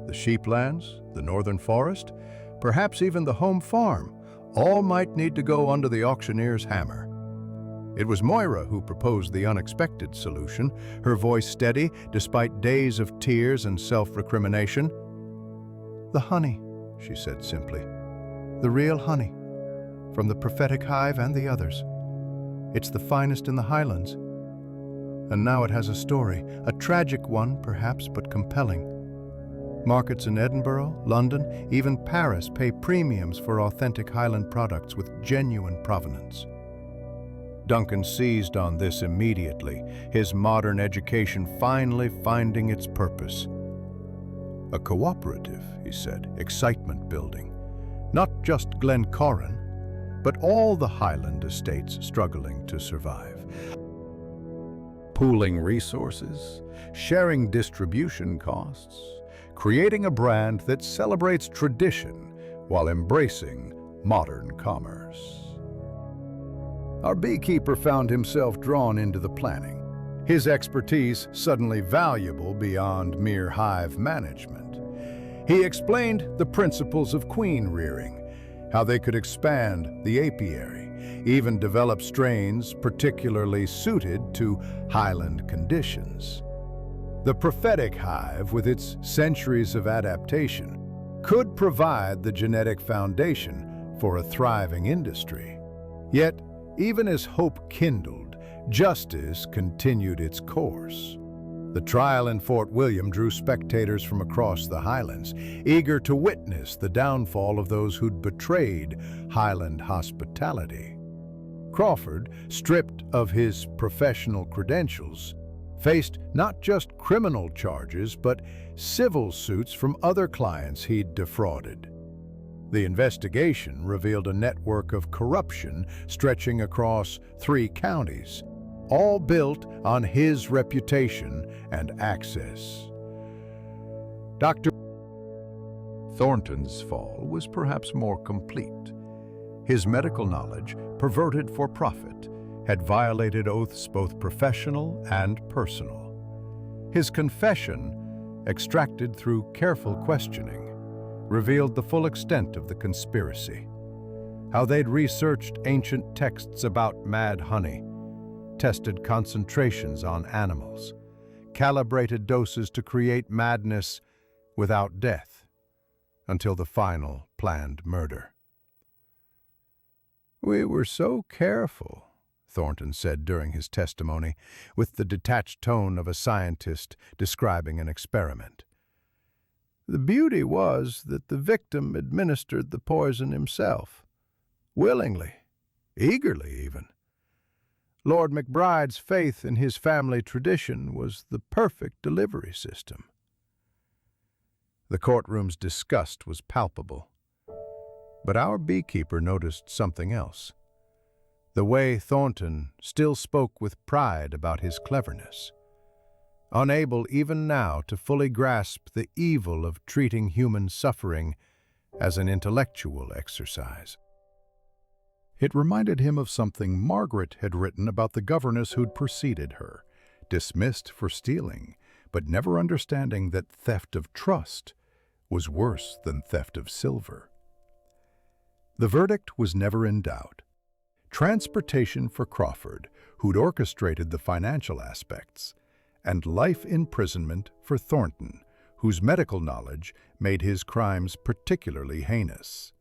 The sheeplands, the northern forest, perhaps even the home farm, all might need to go under the auctioneer's hammer. It was Moira who proposed the unexpected solution, her voice steady despite days of tears and self-recrimination. "The honey," she said simply. "The real honey, from the prophetic hive and the others. It's the finest in the Highlands. And now it has a story, a tragic one perhaps, but compelling. Markets in Edinburgh, London, even Paris pay premiums for authentic Highland products with genuine provenance." Duncan seized on this immediately, his modern education finally finding its purpose. "A cooperative," he said, "excitement building. Not just Glencorran, but all the Highland estates struggling to survive. Pooling resources, sharing distribution costs, creating a brand that celebrates tradition while embracing modern commerce." Our beekeeper found himself drawn into the planning, his expertise suddenly valuable beyond mere hive management. He explained the principles of queen rearing, how they could expand the apiary, even develop strains particularly suited to Highland conditions. The prophetic hive, with its centuries of adaptation, could provide the genetic foundation for a thriving industry. Yet, even as hope kindled, justice continued its course. The trial in Fort William drew spectators from across the Highlands, eager to witness the downfall of those who'd betrayed Highland hospitality. Crawford, stripped of his professional credentials, faced not just criminal charges but civil suits from other clients he'd defrauded. The investigation revealed a network of corruption stretching across 3 counties, all built on his reputation and access. Dr. Thornton's fall was perhaps more complete. His medical knowledge, perverted for profit, had violated oaths both professional and personal. His confession, extracted through careful questioning, revealed the full extent of the conspiracy. How they'd researched ancient texts about mad honey, tested concentrations on animals, calibrated doses to create madness without death, until the final planned murder. "We were so careful," Thornton said during his testimony, with the detached tone of a scientist describing an experiment. "The beauty was that the victim administered the poison himself, willingly, eagerly even. Lord McBride's faith in his family tradition was the perfect delivery system." The courtroom's disgust was palpable. But our beekeeper noticed something else. The way Thornton still spoke with pride about his cleverness, unable even now to fully grasp the evil of treating human suffering as an intellectual exercise. It reminded him of something Margaret had written about the governess who'd preceded her, dismissed for stealing, but never understanding that theft of trust was worse than theft of silver. The verdict was never in doubt. Transportation for Crawford, who'd orchestrated the financial aspects, and life imprisonment for Thornton, whose medical knowledge made his crimes particularly heinous.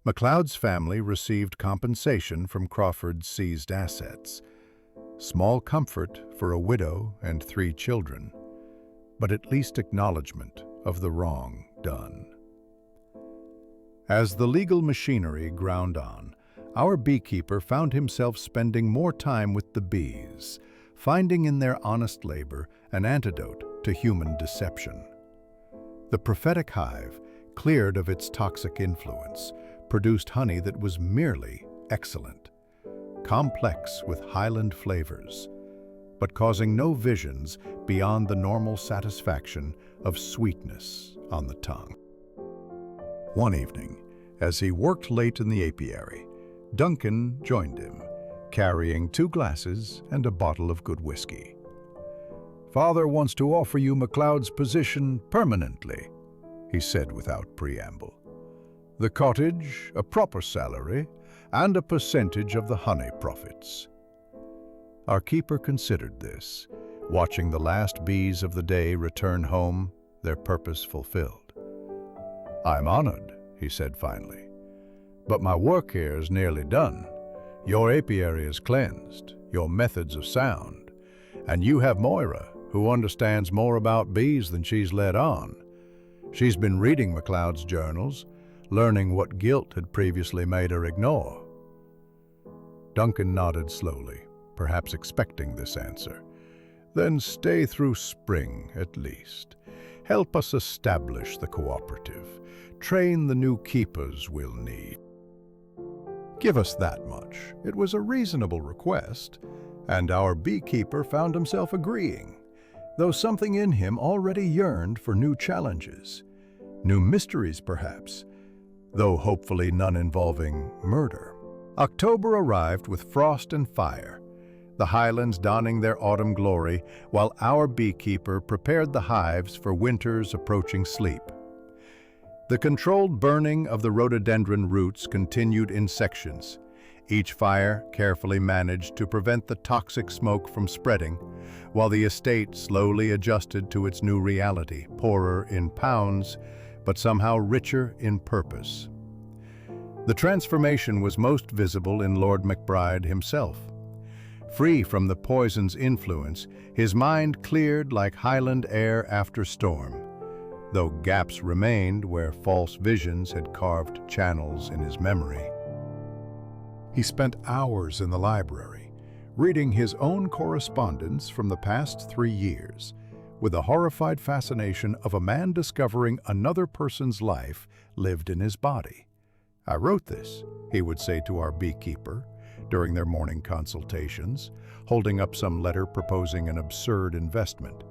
McLeod's family received compensation from Crawford's seized assets. Small comfort for a widow and 3 children, but at least acknowledgement of the wrong done. As the legal machinery ground on, our beekeeper found himself spending more time with the bees, finding in their honest labor an antidote to human deception. The prophetic hive, cleared of its toxic influence, produced honey that was merely excellent, complex with Highland flavors, but causing no visions beyond the normal satisfaction of sweetness on the tongue. One evening, as he worked late in the apiary, Duncan joined him, carrying 2 glasses and a bottle of good whiskey. "Father wants to offer you McLeod's position permanently," he said without preamble. "The cottage, a proper salary, and a percentage of the honey profits." Our keeper considered this, watching the last bees of the day return home, their purpose fulfilled. "I'm honored," he said finally, "but my work here is nearly done. Your apiary is cleansed, your methods are sound, and you have Moira, who understands more about bees than she's let on. She's been reading McLeod's journals, learning what guilt had previously made her ignore." Duncan nodded slowly, perhaps expecting this answer. "Then stay through spring, at least. Help us establish the cooperative. Train the new keepers we'll need." Give us that much. It was a reasonable request, and our beekeeper found himself agreeing, though something in him already yearned for new challenges, new mysteries perhaps, though hopefully none involving murder. October arrived with frost and fire, the Highlands donning their autumn glory, while our beekeeper prepared the hives for winter's approaching sleep. The controlled burning of the rhododendron roots continued in sections, each fire carefully managed to prevent the toxic smoke from spreading, while the estate slowly adjusted to its new reality, poorer in pounds, but somehow richer in purpose. The transformation was most visible in Lord McBride himself. Free from the poison's influence, his mind cleared like Highland air after storm, though gaps remained where false visions had carved channels in his memory. He spent hours in the library, reading his own correspondence from the past 3 years, with the horrified fascination of a man discovering another person's life lived in his body. "I wrote this," he would say to our beekeeper during their morning consultations, holding up some letter proposing an absurd investment.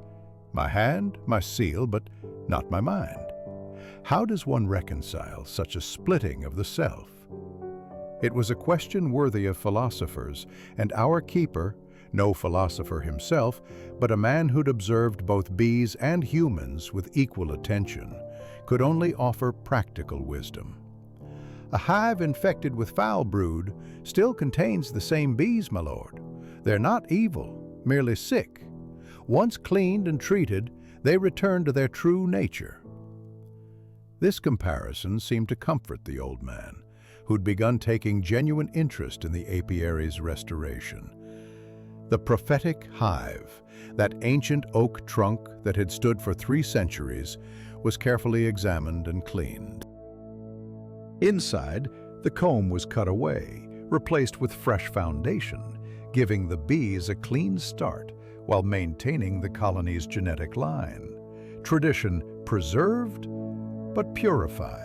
"My hand, my seal, but not my mind." How does one reconcile such a splitting of the self? It was a question worthy of philosophers, and our keeper, no philosopher himself, but a man who'd observed both bees and humans with equal attention, could only offer practical wisdom. "A hive infected with foul brood still contains the same bees, my lord. They're not evil, merely sick. Once cleaned and treated, they return to their true nature." This comparison seemed to comfort the old man, who'd begun taking genuine interest in the apiary's restoration. The prophetic hive, that ancient oak trunk that had stood for 3 centuries, was carefully examined and cleaned. Inside, the comb was cut away, replaced with fresh foundation, giving the bees a clean start while maintaining the colony's genetic line. Tradition preserved, but purified.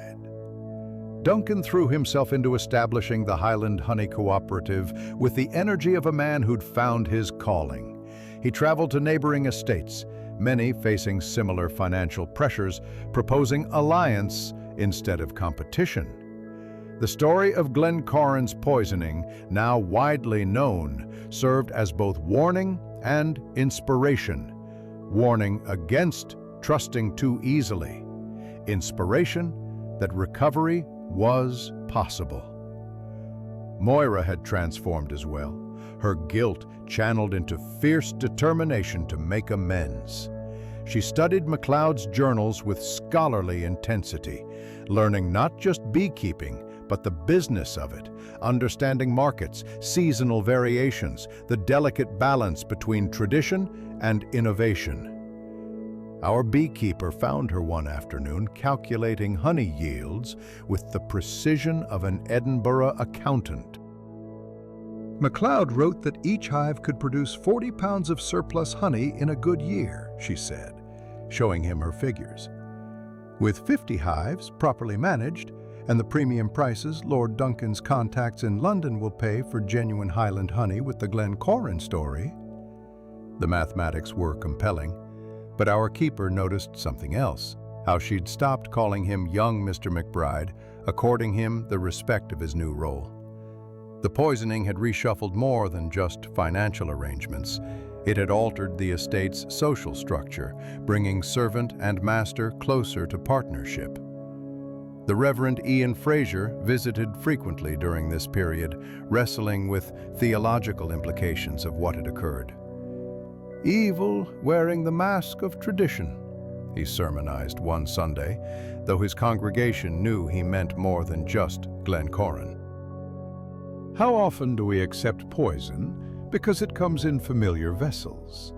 Duncan threw himself into establishing the Highland Honey Cooperative with the energy of a man who'd found his calling. He traveled to neighboring estates, many facing similar financial pressures, proposing alliance instead of competition. The story of Glencorran's poisoning, now widely known, served as both warning and inspiration. Warning against trusting too easily. Inspiration that recovery was possible. Moira had transformed as well, her guilt channeled into fierce determination to make amends. She studied MacLeod's journals with scholarly intensity, learning not just beekeeping, but the business of it, understanding markets, seasonal variations, the delicate balance between tradition and innovation. Our beekeeper found her one afternoon calculating honey yields with the precision of an Edinburgh accountant. "MacLeod wrote that each hive could produce 40 pounds of surplus honey in a good year," she said, showing him her figures. "With 50 hives, properly managed, and the premium prices Lord Duncan's contacts in London will pay for genuine Highland honey with the Glencorran story." The mathematics were compelling. But our keeper noticed something else, how she'd stopped calling him young Mr. McBride, according him the respect of his new role. The poisoning had reshuffled more than just financial arrangements. It had altered the estate's social structure, bringing servant and master closer to partnership. The Reverend Ian Fraser visited frequently during this period, wrestling with theological implications of what had occurred. "Evil wearing the mask of tradition," he sermonized one Sunday, though his congregation knew he meant more than just Glencorran. How often do we accept poison because it comes in familiar vessels?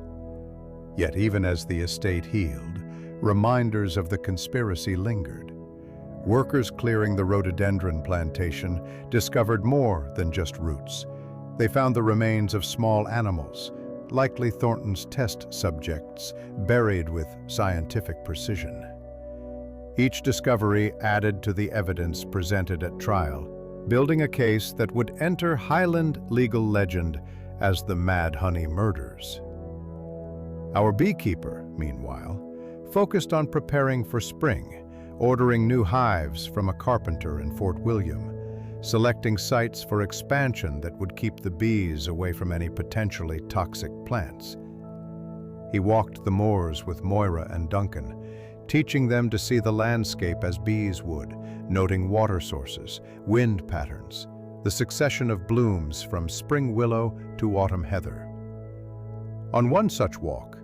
Yet even as the estate healed, reminders of the conspiracy lingered. Workers clearing the rhododendron plantation discovered more than just roots. They found the remains of small animals, likely Thornton's test subjects, buried with scientific precision. Each discovery added to the evidence presented at trial, building a case that would enter Highland legal legend as the Mad Honey Murders. Our beekeeper, meanwhile, focused on preparing for spring, ordering new hives from a carpenter in Fort William, selecting sites for expansion that would keep the bees away from any potentially toxic plants. He walked the moors with Moira and Duncan, teaching them to see the landscape as bees would, noting water sources, wind patterns, the succession of blooms from spring willow to autumn heather. On one such walk,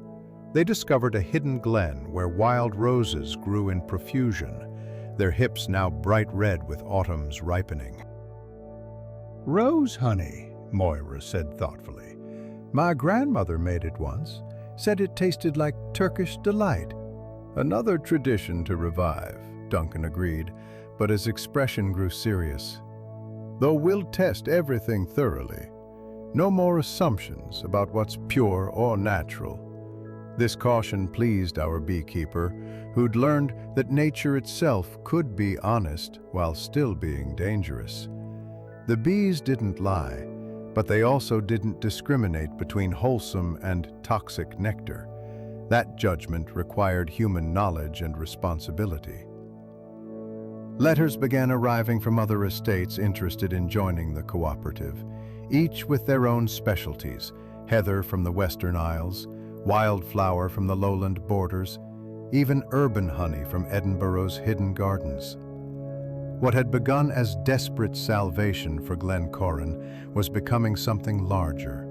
they discovered a hidden glen where wild roses grew in profusion, their hips now bright red with autumn's ripening. "Rose honey," Moira said thoughtfully. "My grandmother made it once, said it tasted like Turkish delight." "Another tradition to revive," Duncan agreed, but his expression grew serious. "Though we'll test everything thoroughly. No more assumptions about what's pure or natural." This caution pleased our beekeeper, who'd learned that nature itself could be honest while still being dangerous. The bees didn't lie, but they also didn't discriminate between wholesome and toxic nectar. That judgment required human knowledge and responsibility. Letters began arriving from other estates interested in joining the cooperative, each with their own specialties: heather from the Western Isles, wildflower from the lowland borders, even urban honey from Edinburgh's hidden gardens. What had begun as desperate salvation for Glencorran was becoming something larger,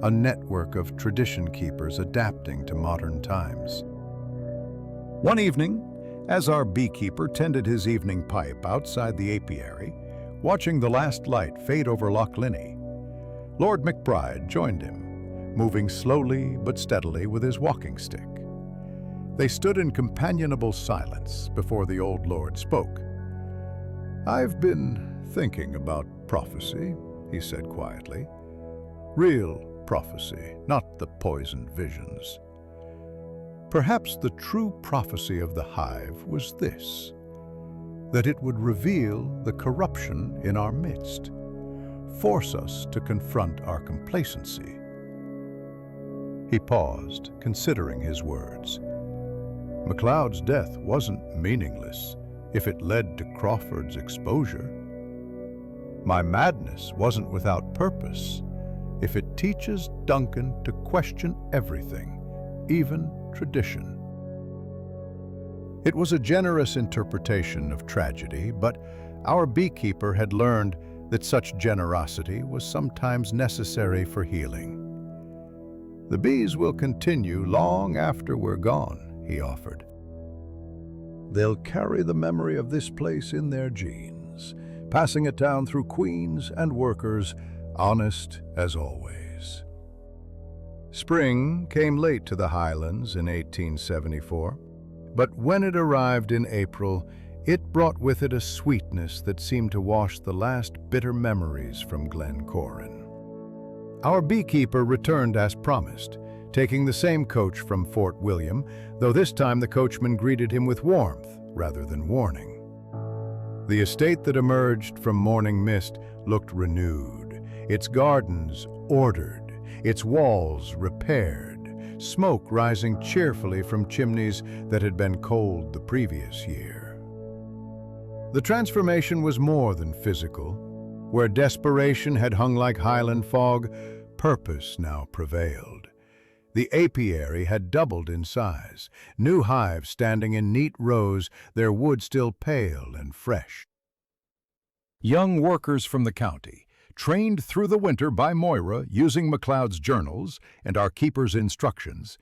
a network of tradition keepers adapting to modern times. One evening, as our beekeeper tended his evening pipe outside the apiary, watching the last light fade over Loch Linnhe, Lord MacBride joined him, moving slowly but steadily with his walking stick. They stood in companionable silence before the old lord spoke. "I've been thinking about prophecy," he said quietly. "Real prophecy, not the poisoned visions. Perhaps the true prophecy of the hive was this: that it would reveal the corruption in our midst, force us to confront our complacency." He paused, considering his words. MacLeod's death wasn't meaningless if it led to Crawford's exposure. My madness wasn't without purpose if it teaches Duncan to question everything, even tradition. It was a generous interpretation of tragedy, but our beekeeper had learned that such generosity was sometimes necessary for healing. "The bees will continue long after we're gone," he offered. "They'll carry the memory of this place in their genes, passing it down through queens and workers, honest as always." Spring came late to the Highlands in 1874, but when it arrived in April, it brought with it a sweetness that seemed to wash the last bitter memories from Glencorran. Our beekeeper returned as promised, taking the same coach from Fort William, though this time the coachman greeted him with warmth rather than warning. The estate that emerged from morning mist looked renewed, its gardens ordered, its walls repaired, smoke rising cheerfully from chimneys that had been cold the previous year. The transformation was more than physical. Where desperation had hung like Highland fog, purpose now prevailed. The apiary had doubled in size, new hives standing in neat rows, their wood still pale and fresh. Young workers from the county, trained through the winter by Moira using MacLeod's journals and our keeper's instructions,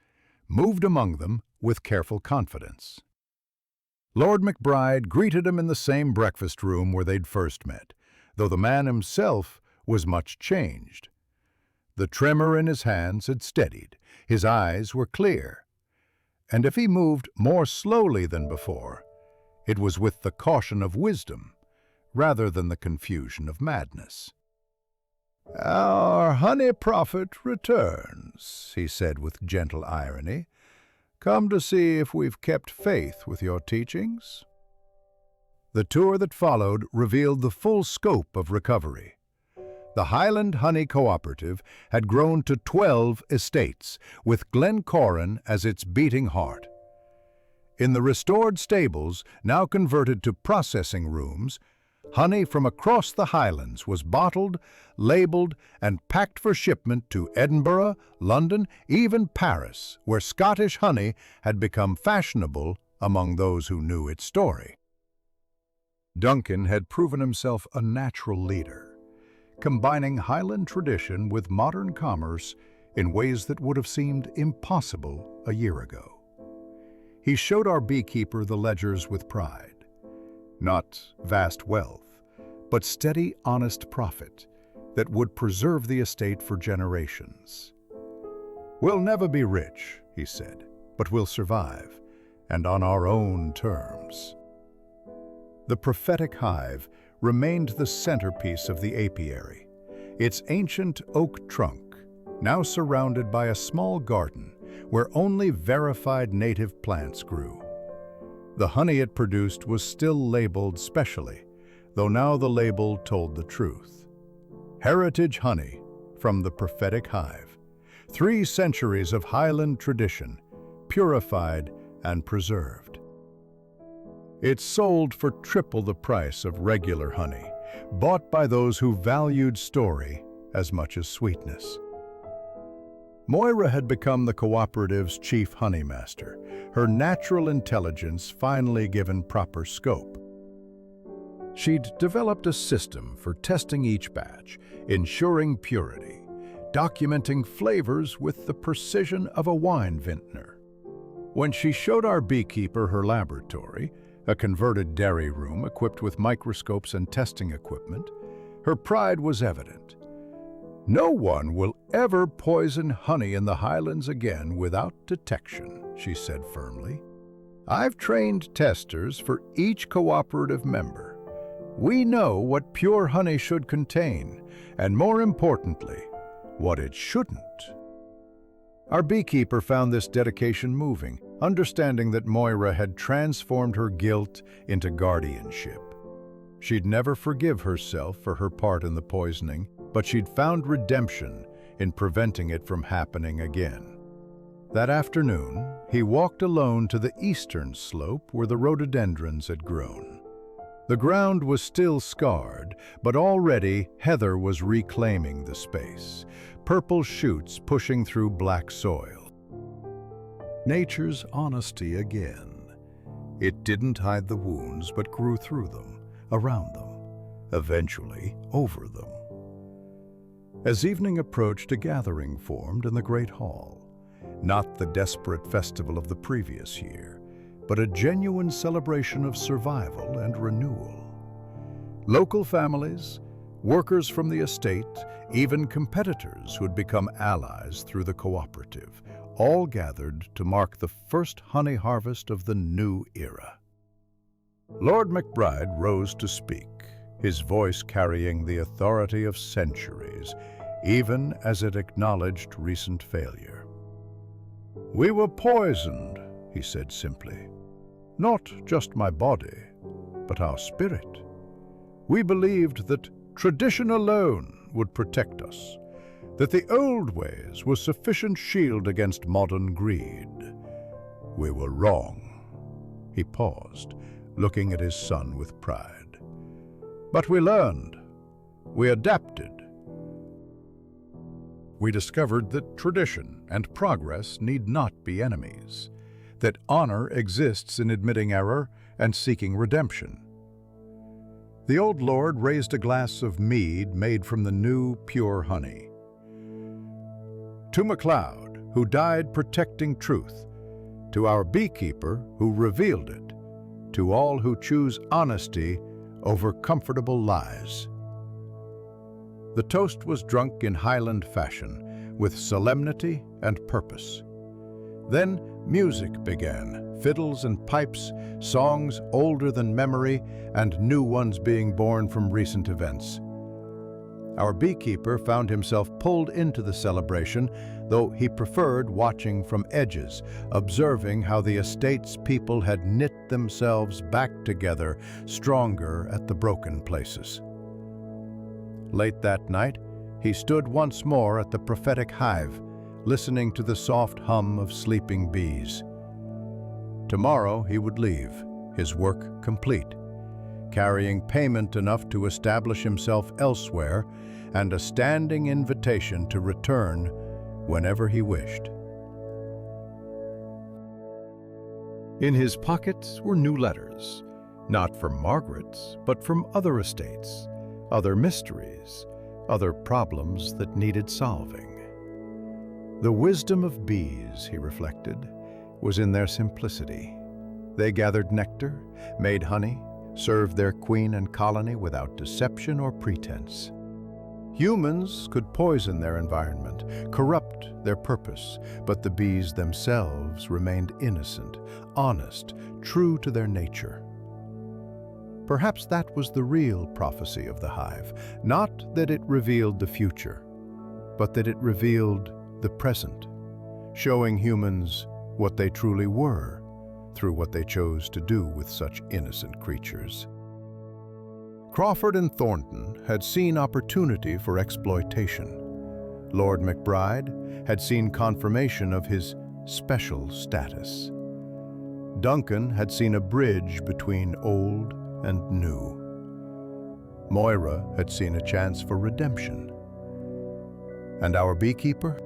moved among them with careful confidence. Lord MacBride greeted him in the same breakfast room where they'd first met, though the man himself was much changed. The tremor in his hands had steadied, his eyes were clear, and if he moved more slowly than before, it was with the caution of wisdom rather than the confusion of madness. "Our honey prophet returns," he said with gentle irony. "Come to see if we've kept faith with your teachings." The tour that followed revealed the full scope of recovery. The Highland Honey Cooperative had grown to 12 estates, with Glencorran as its beating heart. In the restored stables, now converted to processing rooms, honey from across the Highlands was bottled, labeled, and packed for shipment to Edinburgh, London, even Paris, where Scottish honey had become fashionable among those who knew its story. Duncan had proven himself a natural leader, combining Highland tradition with modern commerce in ways that would have seemed impossible a year ago. He showed our beekeeper the ledgers with pride. Not vast wealth, but steady, honest profit that would preserve the estate for generations. "We'll never be rich," he said, "but we'll survive, and on our own terms." The prophetic hive remained the centerpiece of the apiary, its ancient oak trunk, now surrounded by a small garden where only verified native plants grew. The honey it produced was still labeled specially, though now the label told the truth. Heritage honey from the prophetic hive. 3 centuries of Highland tradition, purified and preserved. It sold for triple the price of regular honey, bought by those who valued story as much as sweetness. Moira had become the cooperative's chief honeymaster, her natural intelligence finally given proper scope. She'd developed a system for testing each batch, ensuring purity, documenting flavors with the precision of a wine vintner. When she showed our beekeeper her laboratory, a converted dairy room equipped with microscopes and testing equipment, her pride was evident. "No one will ever poison honey in the Highlands again without detection," she said firmly. "I've trained testers for each cooperative member. We know what pure honey should contain, and more importantly, what it shouldn't." Our beekeeper found this dedication moving, understanding that Moira had transformed her guilt into guardianship. She'd never forgive herself for her part in the poisoning, but she'd found redemption in preventing it from happening again. That afternoon, he walked alone to the eastern slope where the rhododendrons had grown. The ground was still scarred, but already heather was reclaiming the space, purple shoots pushing through black soil. Nature's honesty again. It didn't hide the wounds, but grew through them, around them, eventually over them. As evening approached, a gathering formed in the great hall. Not the desperate festival of the previous year, but a genuine celebration of survival and renewal. Local families, workers from the estate, even competitors who'd become allies through the cooperative, all gathered to mark the first honey harvest of the new era. Lord McBride rose to speak, his voice carrying the authority of centuries, even as it acknowledged recent failure. "We were poisoned," he said simply. "Not just my body, but our spirit. We believed that tradition alone would protect us, that the old ways were sufficient shield against modern greed. We were wrong." He paused, looking at his son with pride. "But we learned. We adapted. We discovered that tradition and progress need not be enemies, that honor exists in admitting error and seeking redemption." The old lord raised a glass of mead made from the new, pure honey. "To MacLeod, who died protecting truth, to our beekeeper who revealed it, to all who choose honesty over comfortable lies." The toast was drunk in Highland fashion, with solemnity and purpose. Then music began, fiddles and pipes, songs older than memory, and new ones being born from recent events. Our beekeeper found himself pulled into the celebration, though he preferred watching from edges, observing how the estate's people had knit themselves back together, stronger at the broken places. Late that night, he stood once more at the prophetic hive, listening to the soft hum of sleeping bees. Tomorrow he would leave, his work complete, carrying payment enough to establish himself elsewhere and a standing invitation to return whenever he wished. In his pockets were new letters, not from Margaret's, but from other estates, other mysteries, other problems that needed solving. The wisdom of bees, he reflected, was in their simplicity. They gathered nectar, made honey, served their queen and colony without deception or pretense. Humans could poison their environment, corrupt their purpose, but the bees themselves remained innocent, honest, true to their nature. Perhaps that was the real prophecy of the hive, not that it revealed the future, but that it revealed the present, showing humans what they truly were through what they chose to do with such innocent creatures. Crawford and Thornton had seen opportunity for exploitation. Lord McBride had seen confirmation of his special status. Duncan had seen a bridge between old and new. Moira had seen a chance for redemption. And our beekeeper?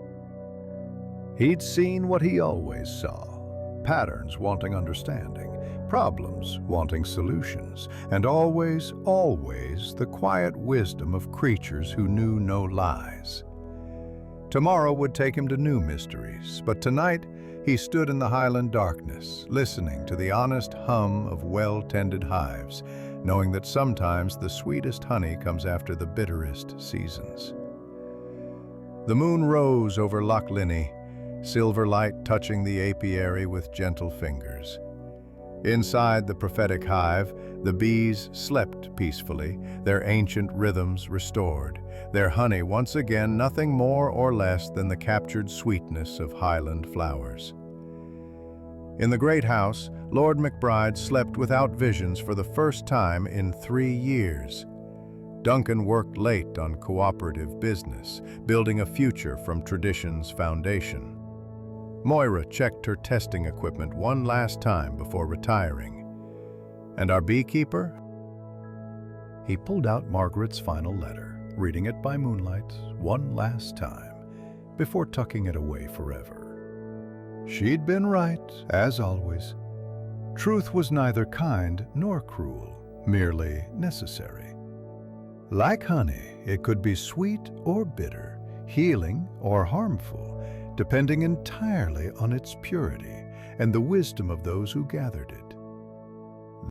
He'd seen what he always saw: patterns wanting understanding, problems wanting solutions, and always, always the quiet wisdom of creatures who knew no lies. Tomorrow would take him to new mysteries, but tonight he stood in the Highland darkness, listening to the honest hum of well-tended hives, knowing that sometimes the sweetest honey comes after the bitterest seasons. The moon rose over Loch Linnhe, silver light touching the apiary with gentle fingers. Inside the prophetic hive, the bees slept peacefully, their ancient rhythms restored, their honey once again nothing more or less than the captured sweetness of Highland flowers. In the great house, Lord McBride slept without visions for the first time in 3 years. Duncan worked late on cooperative business, building a future from tradition's foundation. Moira checked her testing equipment one last time before retiring. And our beekeeper? He pulled out Margaret's final letter, reading it by moonlight one last time, before tucking it away forever. She'd been right, as always. Truth was neither kind nor cruel, merely necessary. Like honey, it could be sweet or bitter, healing or harmful, depending entirely on its purity and the wisdom of those who gathered it.